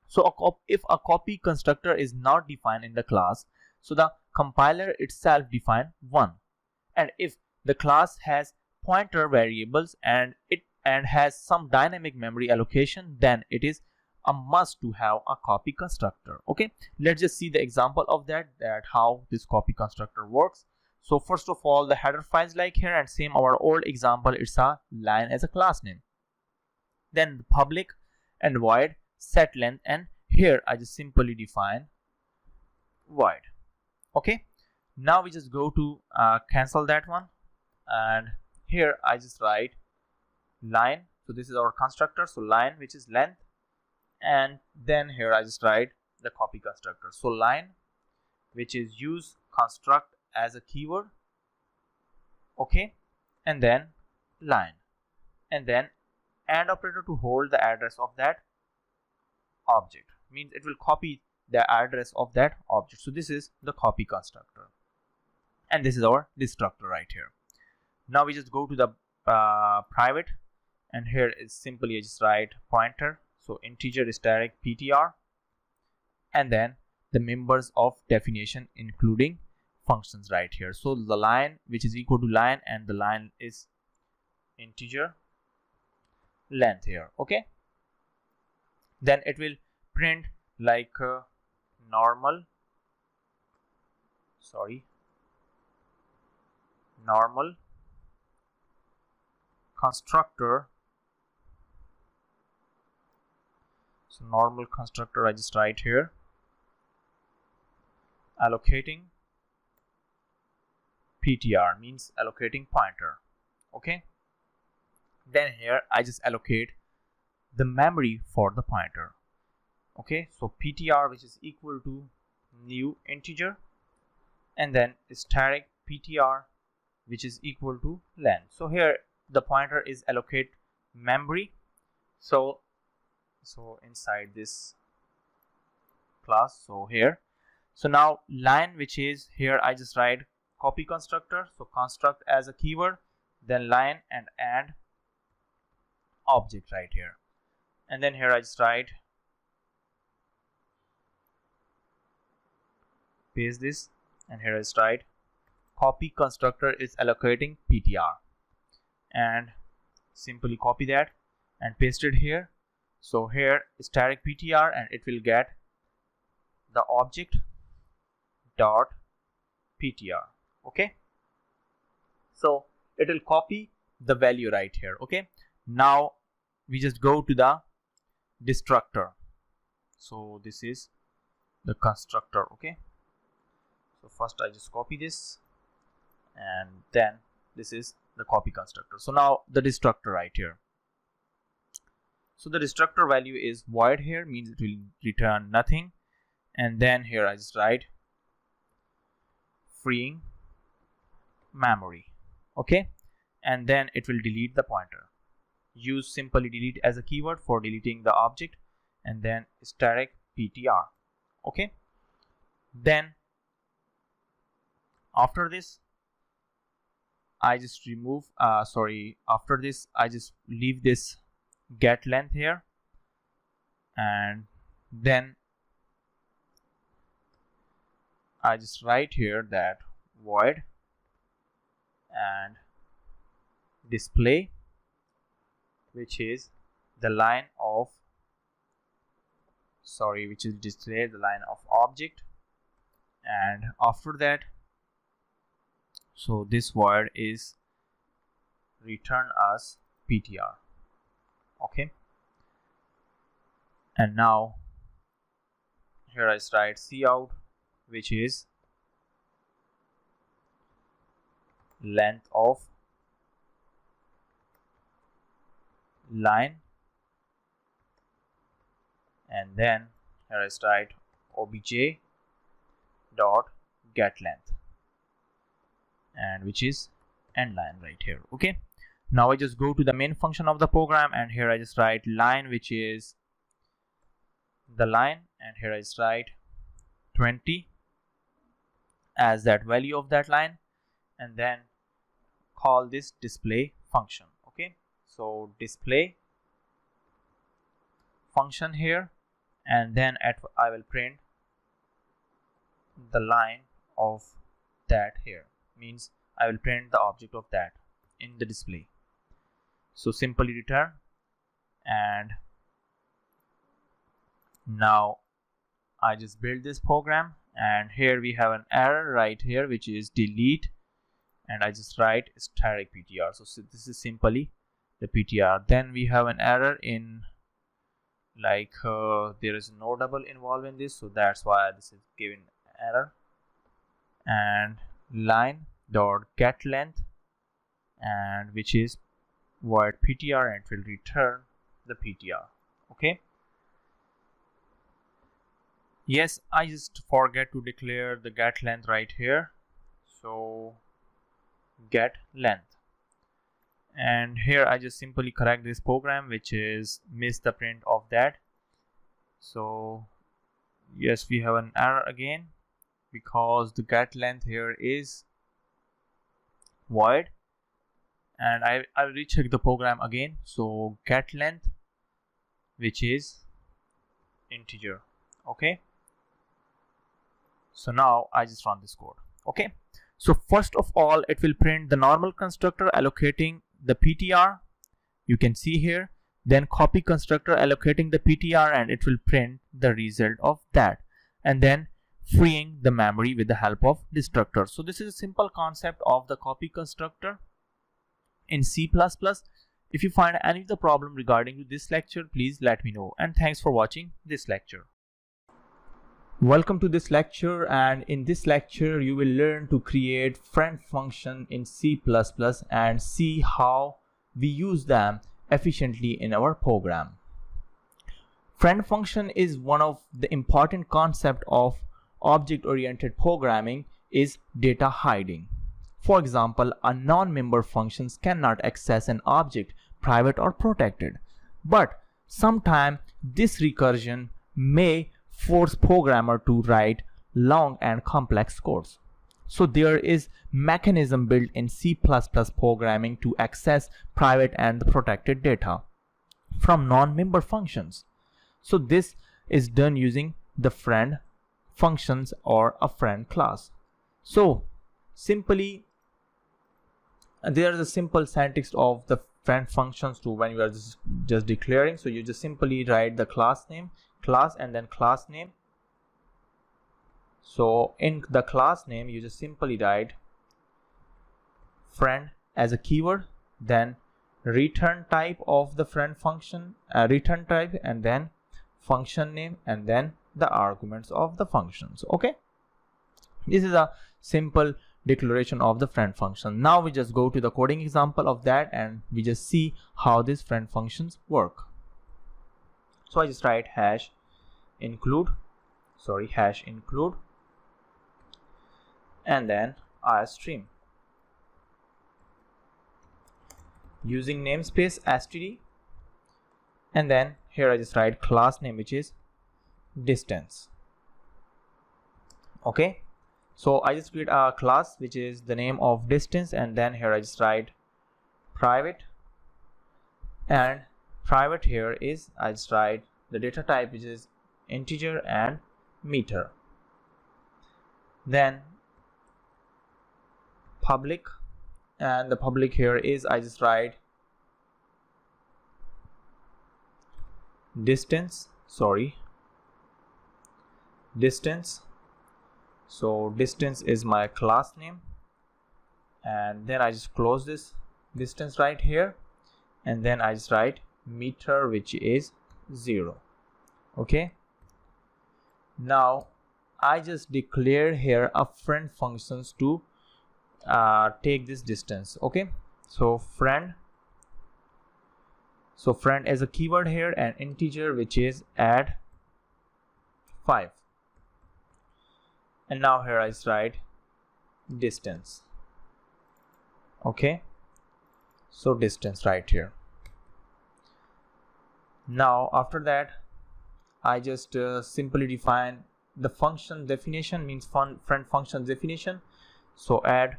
So if a copy constructor is not defined in the class, so the compiler itself define one, and if the class has pointer variables and has some dynamic memory allocation, then it is a must to have a copy constructor. Okay, let's just see the example of that how this copy constructor works. So first of all, the header files like here, and same our old example, it's a line as a class name, then the public and void set length, and here I just simply define void. Okay, now we just go to cancel that one, and here I just write line. So this is our constructor, so line which is length, and then here I just write the copy constructor, so line which is use construct as a keyword. Okay, and then line, and then AND operator to hold the address of that object, means it will copy the address of that object. So this is the copy constructor, and this is our destructor right here. Now we just go to the private, and here is simply I just write pointer, so integer static ptr, and then the members of definition including functions right here. So the line which is equal to line, and the line is integer length here. Okay, then it will print like normal constructor. So normal constructor I just write here, allocating PTR means allocating pointer. Okay, then here I just allocate the memory for the pointer. Okay, so PTR, which is equal to new integer, and then static PTR, which is equal to length. So here the pointer is allocate memory. So inside this class, so here, so now line, which is here I just write copy constructor. So construct as a keyword, then line and add object right here, and then here I just write paste this, and here I just write copy constructor is allocating PTR, and simply copy that and paste it here. So here static PTR, and it will get the object dot PTR. Okay, so it will copy the value right here. Okay, now we just go to the destructor. So this is the constructor. Okay, so first I just copy this, and then this is the copy constructor. So now the destructor right here. So the destructor value is void here, means it will return nothing, and then here I just write freeing memory. Okay, and then it will delete the pointer. Use simply delete as a keyword for deleting the object, and then static PTR. Okay, then after this I just remove after this I just leave this get length here, and then I just write here that void and display, which is the line of which is display the line of object, and after that, so this void is return us PTR. Okay, and now here I write cout, which is length of line, and then here I write obj dot get length, and which is end line right here. Okay, now I just go to the main function of the program, and here I just write line, which is the line, and here I just write 20 as that value of that line, and then call this display function. Okay, so display function here, and then I will print the line of that here, means I will print the object of that in the display. So simply return, and now I just build this program, and here we have an error right here, which is delete, and I just write static PTR. So this is simply the PTR. Then we have an error in like there is no double involved in this, so that's why this is given error, and line dot get length, and which is void PTR, and it will return the PTR. Okay, yes, I just forget to declare the get length right here, so get length, and here I just simply correct this program, which is miss the print of that. So yes, we have an error again because the get length here is void, and I'll recheck the program again. So get length, which is integer. Okay, so now I just run this code. Okay, so first of all, it will print the normal constructor allocating the PTR, you can see here, then copy constructor allocating the PTR, and it will print the result of that, and then freeing the memory with the help of destructor. So this is a simple concept of the copy constructor in C++. If you find any of the problem regarding this lecture, please let me know, and thanks for watching this lecture. Welcome to this lecture, and in this lecture you will learn to create friend function in C++ and see how we use them efficiently in our program. Friend function is one of the important concept of object-oriented programming is data hiding. For example, a non-member functions cannot access an object, private or protected. But sometimes this recursion may force programmer to write long and complex codes. So there is mechanism built in C++ programming to access private and protected data from non-member functions. So this is done using the friend functions or a friend class. So simply there is a simple syntax of the friend functions to when you are just declaring. So you just simply write the class name, class, and then class name. So in the class name you just simply write friend as a keyword, then return type of the friend function, return type, and then function name, and then the arguments of the functions. Okay, this is a simple declaration of the friend function. Now we just go to the coding example of that and we just see how these friend functions work. So I just write hash include and then istream using namespace std, and then here I just write class name, which is distance. Okay, so I just create a class which is the name of distance, and then here I just write private, and private here is I just write the data type, which is integer and meter. Then public, and the public here is I just write distance. So distance is my class name, and then I just close this distance right here, and then I just write meter, which is 0. Okay, now I just declare here a friend functions to take this distance. Okay, so friend as a keyword here, and integer, which is add 5, and now here I just write distance. Okay, so distance right here. Now after that I just simply define the function definition, means friend function definition. So add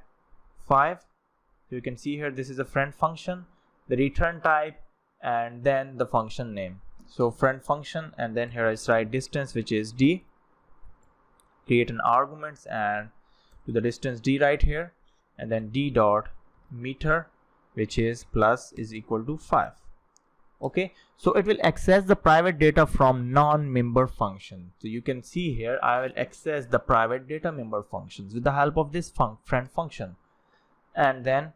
5, you can see here this is a friend function, the return type, and then the function name. So friend function, and then here I just write distance, which is d, create an arguments and to the distance d right here, and then d dot meter, which is plus is equal to 5. Okay, so it will access the private data from non-member function. So you can see here I will access the private data member functions with the help of this friend function, and then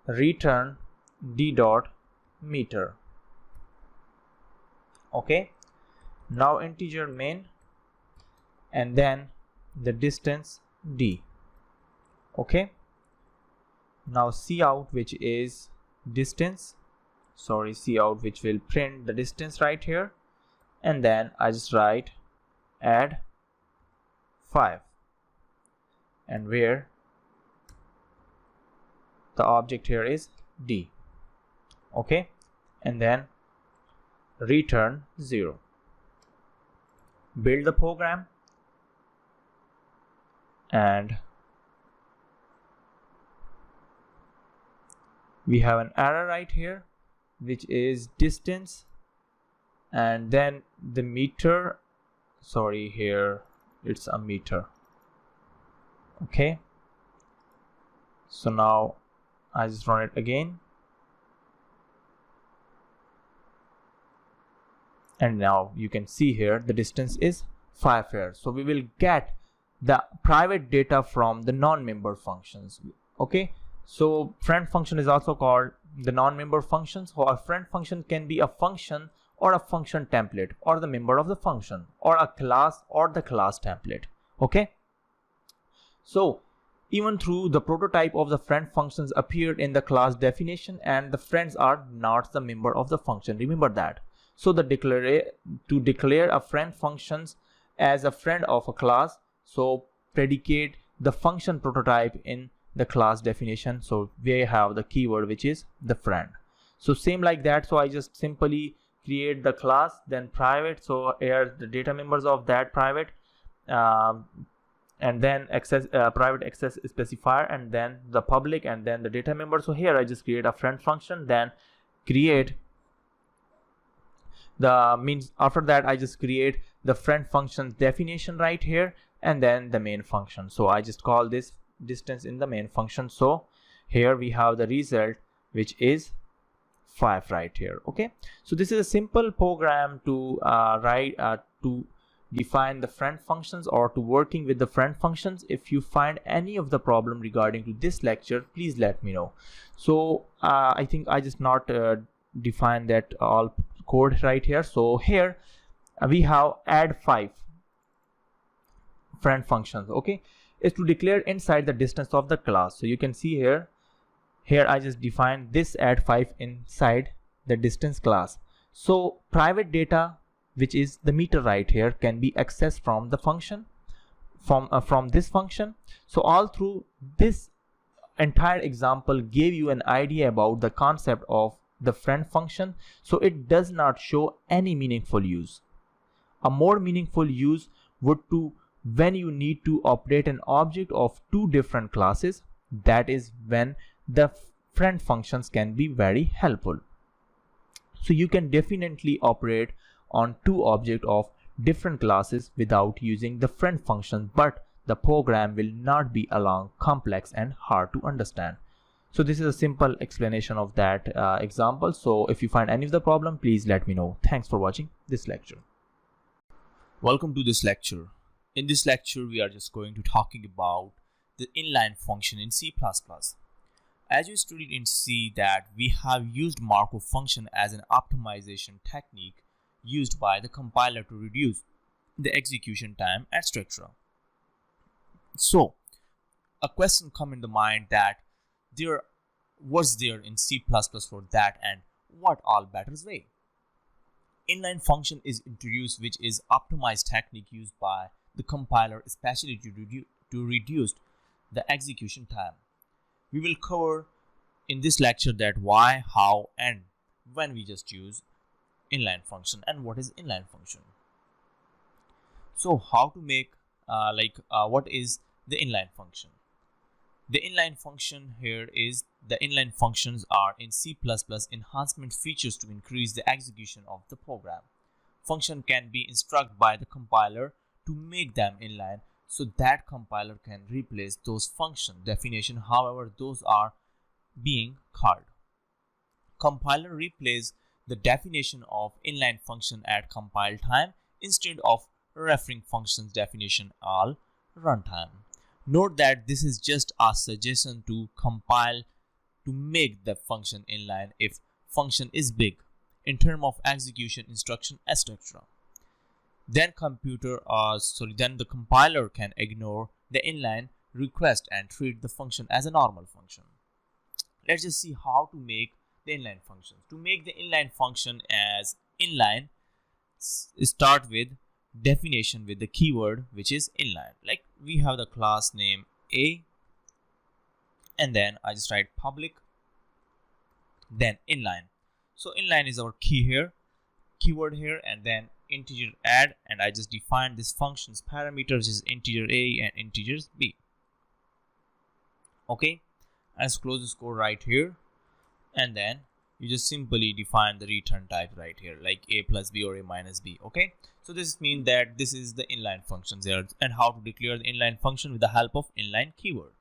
return d dot meter. Okay, now integer main, and then the distance d. Okay, now cout, which is distance, cout, which will print the distance right here, and then I just write add 5, and where the object here is d. Okay, and then return 0. Build the program, and we have an error right here, which is distance, and then the meter, here it's a meter. Okay, so now I just run it again, and now you can see here the distance is 5 here. So we will get the private data from the non-member functions. Okay, so friend function is also called the non-member functions. So a friend function can be a function or a function template or the member of the function or a class or the class template. Okay, so even through the prototype of the friend functions appeared in the class definition, and the friends are not the member of the function, remember that. So the to declare a friend functions as a friend of a class, so predicate the function prototype in the class definition. So we have the keyword which is the friend. So same like that, so I just simply create the class, then private, so here the data members of that private, and then access private access specifier, and then the public, and then the data member. So here I just create a friend function, then create the means after that I just create the friend function definition right here, and then the main function. So I just call this distance in the main function. So here we have the result which is 5 right here. Okay, so this is a simple program to write to define the friend functions or to working with the friend functions. If you find any of the problem regarding to this lecture, please let me know. So I think I just not define that all code right here. So here we have add 5 friend functions. Okay, is to declare inside the distance of the class. So you can see here I just define this add 5 inside the distance class. So private data, which is the meter right here, can be accessed from the function, from this function. So all through this entire example gave you an idea about the concept of the friend function. So it does not show any meaningful use. A more meaningful use would to when you need to operate an object of 2 different classes. That is when the friend functions can be very helpful. So you can definitely operate on 2 objects of different classes without using the friend function, but the program will not be along complex and hard to understand. So this is a simple explanation of that example. So if you find any of the problem, please let me know. Thanks for watching this lecture. Welcome to this lecture. In this lecture, we are just going to talking about the inline function in C++. As you studied in C, that we have used Markov function as an optimization technique used by the compiler to reduce the execution time, etc. So a question come in the mind that was there in C++ for that, and what all better way? Inline function is introduced, which is optimized technique used by the compiler especially to reduce the execution time. We will cover in this lecture that why, how, and when we just use inline function and what is inline function. So how to make what is the inline function? The inline function here is the inline functions are in C++ enhancement features to increase the execution of the program. Function can be instructed by the compiler to make them inline, so that compiler can replace those function definition, however those are being called. Compiler replace the definition of inline function at compile time instead of referring functions definition all runtime. Note that this is just a suggestion to compile to make the function inline if function is big in terms of execution instruction, etc. Then the compiler can ignore the inline request and treat the function as a normal function. Let's just see how to make the inline function. To make the inline function as inline, start with definition with the keyword which is inline. Like we have the class name A, and then I just write public, then inline. So inline is our key here, keyword here, and then integer add, and I just define this function's parameters is integer A and integers B. Okay, let's close this code right here, and then you just simply define the return type right here, like A plus B or A minus B. Okay, so this means that this is the inline functions there, and how to declare the inline function with the help of inline keyword.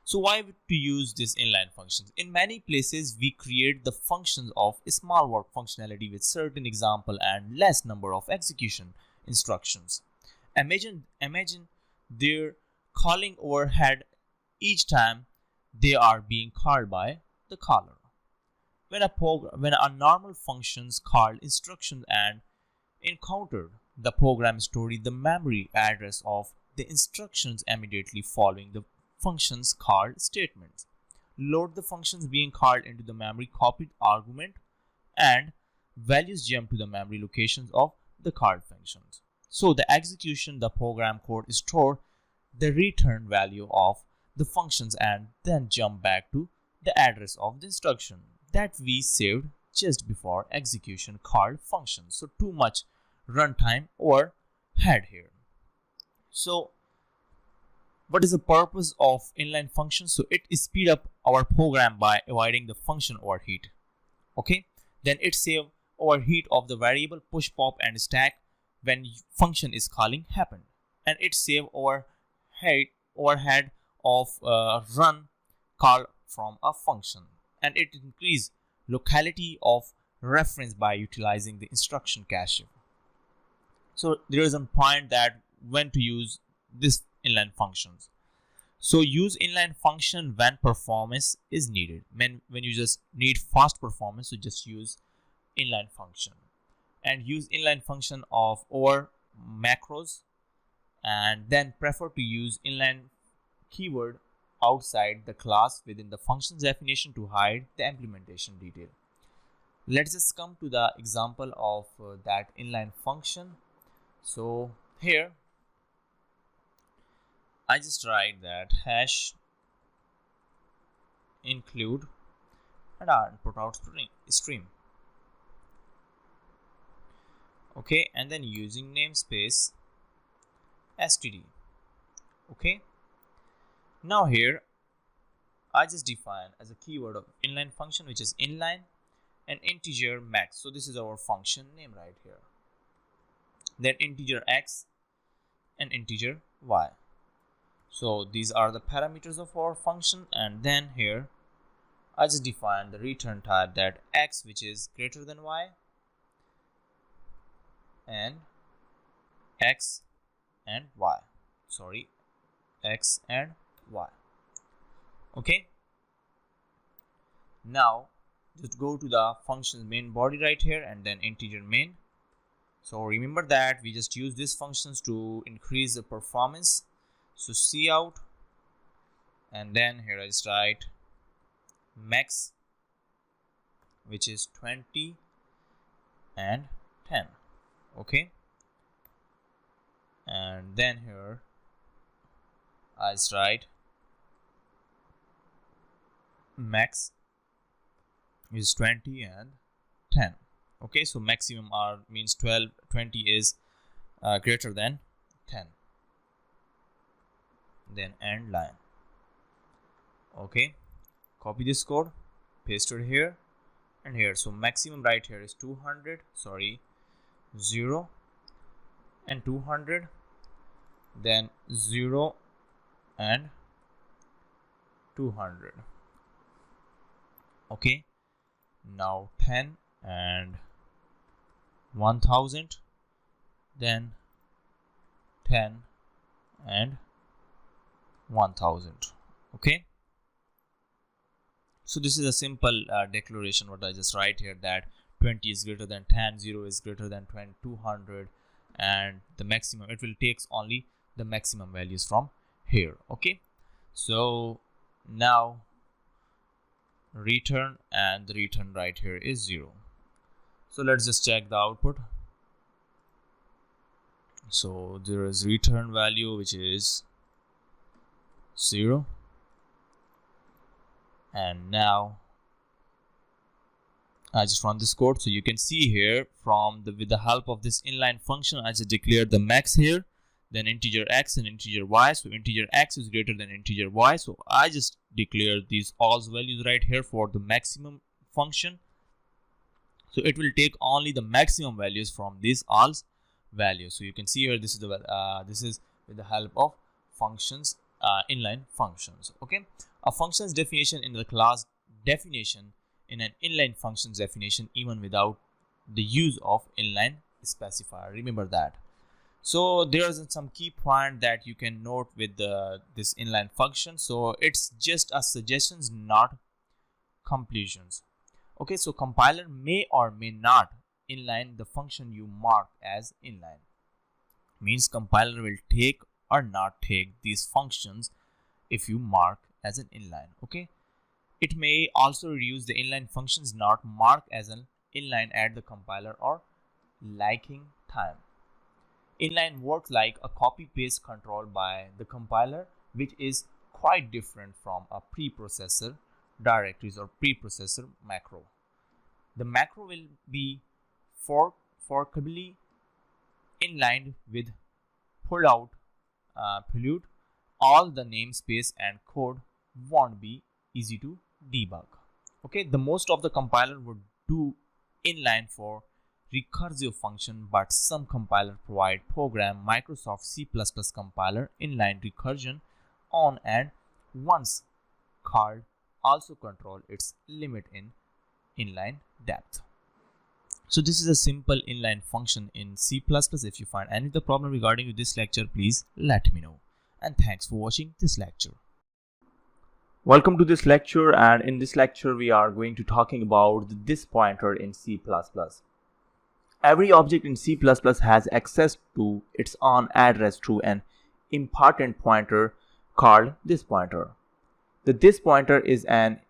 So why to use this inline functions? In many places we create the functions of small work functionality with certain example and less number of execution instructions. Imagine their calling overhead each time they are being called by the caller. when a normal functions called instruction and encountered, the program stored the memory address of the instructions immediately following the functions called statements. Load the functions being called into the memory copied argument and values jump to the memory locations of the called functions. So the execution, the program code store the return value of the functions and then jump back to the address of the instruction that we saved just before execution called function. So too much runtime overhead here. So what is the purpose of inline function? So it speed up our program by avoiding the function overheat. Okay, then it save overheat of the variable push pop and stack when function is calling happen, and it save overhead of run call from a function, and it increase locality of reference by utilizing the instruction cache. So there is a point that when to use this inline functions. So use inline function when performance is needed. When you just need fast performance, so just use inline function, and use inline function of over macros, and then prefer to use inline keyword outside the class within the function's definition to hide the implementation detail. Let's just come to the example of that inline function. So here I just write that hash include and put out stream. Okay, and then using namespace std. Okay, now here I just define as a keyword of inline function, which is inline and integer max. So this is our function name right here. Then integer x and integer y. So these are the parameters of our function, and then here I just define the return type that x, which is greater than y, and x and y. Sorry, x and y. Okay, now just go to the function's main body right here and then integer main. So remember that we just use these functions to increase the performance. So cout, and then here I just write max, which is 20 and 10. Okay, and then here I just write max is 20 and 10. Okay, so maximum r means 12, 20 is greater than 10. Then end line. Okay, copy this code, paste it here and here. So maximum right here is 200, sorry, 0 and 200, then 0 and 200. Okay, now 10 and 1000, then 10 and 1000. Okay, so this is a simple declaration what I just write here, that 20 is greater than 10, 0 is greater than 20, 200, and the maximum, it will takes only the maximum values from here. Okay, so now return, and the return right here is 0. So let's just check the output. So there is return value which is 0, and now I just run this code. So you can see here with the help of this inline function, I just declared the max here, then integer x and integer y. So integer x is greater than integer y, so I just declared these all values right here for the maximum function. So it will take only the maximum values from these all values. So you can see here this is with the help of functions, inline functions. Okay, a function's definition in the class definition in an inline functions definition even without the use of inline specifier. Remember that. So there is some key point that you can note with this inline function. So it's just a suggestions, not conclusions. Okay, so compiler may or may not inline the function you mark as inline. Means compiler will take or not take these functions if you mark as an inline. Okay, it may also reuse the inline functions not marked as an inline at the compiler or liking time. Inline works like a copy paste control by the compiler, which is quite different from a preprocessor directories or preprocessor macro. The macro will be forkably inlined with pull out pollute. All the namespace and code won't be easy to debug. Okay, the most of the compiler would do inline for recursive function, but some compiler provide program Microsoft C++ compiler inline recursion on, and once called also control its limit in inline depth. So this is a simple inline function in C++. If you find any of the problem regarding this lecture, please let me know. And thanks for watching this lecture. Welcome to this lecture, and in this lecture we are going to talking about this pointer in C++. Every object in C++ has access to its own address through an important pointer called this pointer. The this pointer is an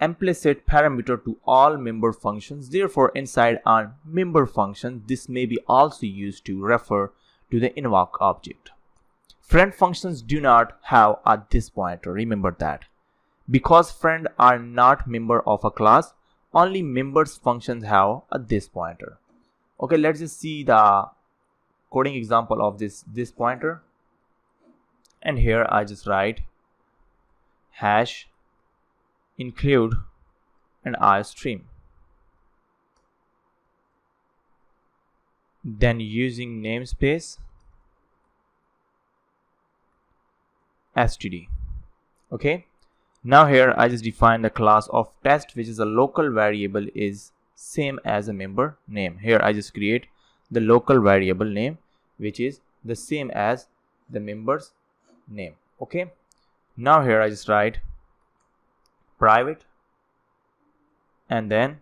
implicit parameter to all member functions. Therefore, inside a member function, this may be also used to refer to the invoke object. Friend functions do not have a this pointer. Remember that. Because friends are not member of a class, only members functions have a this pointer. Okay, let's just see the coding example of this pointer. And here I just write hash include an iostream. Then using namespace std. Okay, now here I just define the class of test, which is a local variable is same as a member name. Here I just create the local variable name, which is the same as the member's name. Okay, now here I just write private, and then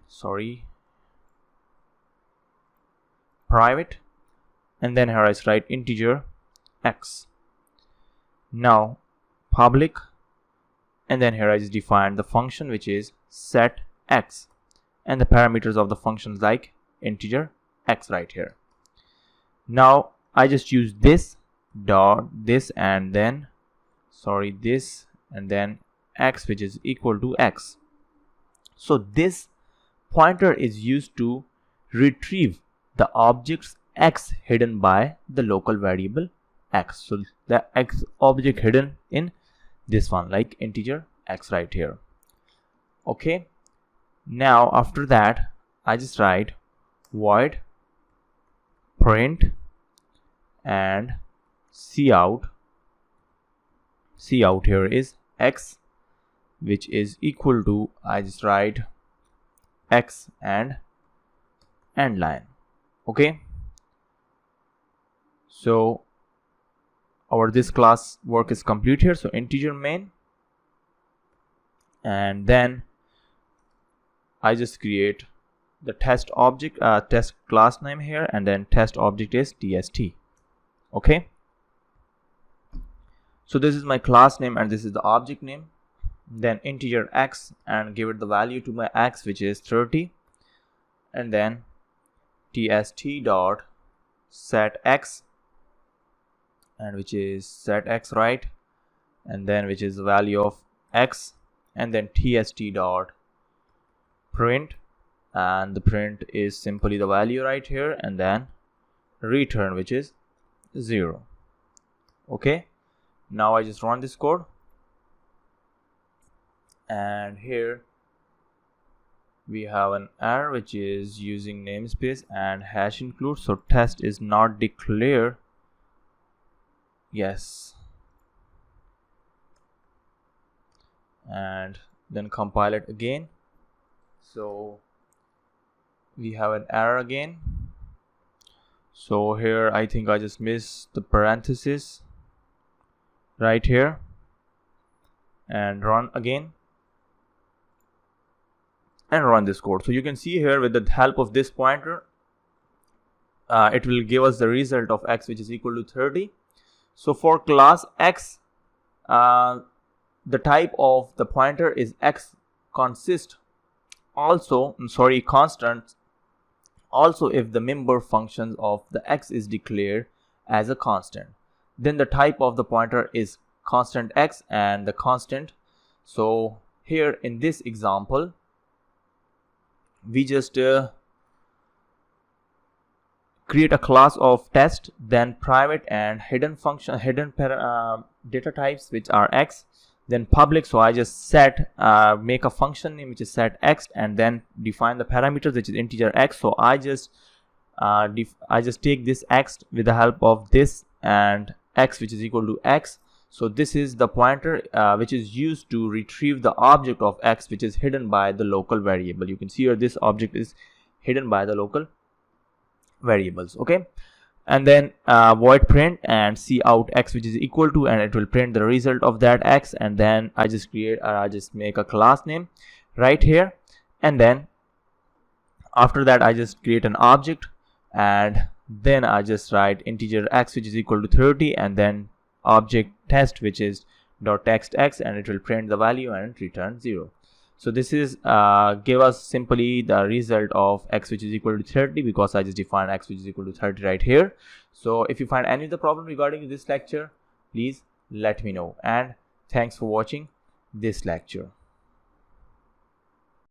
private, and then here I just write integer x. Now public, and then here I just define the function which is set x, and the parameters of the functions like integer x right here. Now I just use this dot this and then this and then x, which is equal to x. So this pointer is used to retrieve the object's x hidden by the local variable x. So the x object hidden in this one like integer x right here. Okay, now after that I just write void print and cout. Cout here is x, which is equal to, I just write x and end line. Okay, so our this class work is complete here. So integer main, and then I just create the test object, test class name here, and then test object is tst. Okay, so this is my class name and this is the object name. Then integer x, and give it the value to my x, which is 30, and then tst dot set x, and which is set x right, and then which is the value of x, and then tst dot print, and the print is simply the value right here, and then return, which is 0. Okay, now I just run this code, and here we have an error which is using namespace and hash include. So test is not declared. Yes, and then compile it again. So we have an error again. So here I think I just missed the parenthesis right here, and run again, and run this code. So you can see here with the help of this pointer, it will give us the result of x, which is equal to 30. So for class x, the type of the pointer is x constant. Also if the member function of the x is declared as a constant, then the type of the pointer is constant x and the constant. So here in this example, we just create a class of test, then private and hidden function, data types, which are x, then public. So I just set make a function name which is set x, and then define the parameters which is integer x. So I just take this x with the help of this and x, which is equal to x. So this is the pointer which is used to retrieve the object of x, which is hidden by the local variable. You can see here this object is hidden by the local variables. Okay, and then void print and see out x, which is equal to, and it will print the result of that x. And then I just make a class name right here, and then after that I just create an object, and then I just write integer x, which is equal to 30, and then object test, which is dot text x, and it will print the value and return 0. So this is give us simply the result of x, which is equal to 30, because I just defined x, which is equal to 30 right here. So if you find any of the problem regarding this lecture, please let me know, and thanks for watching this lecture.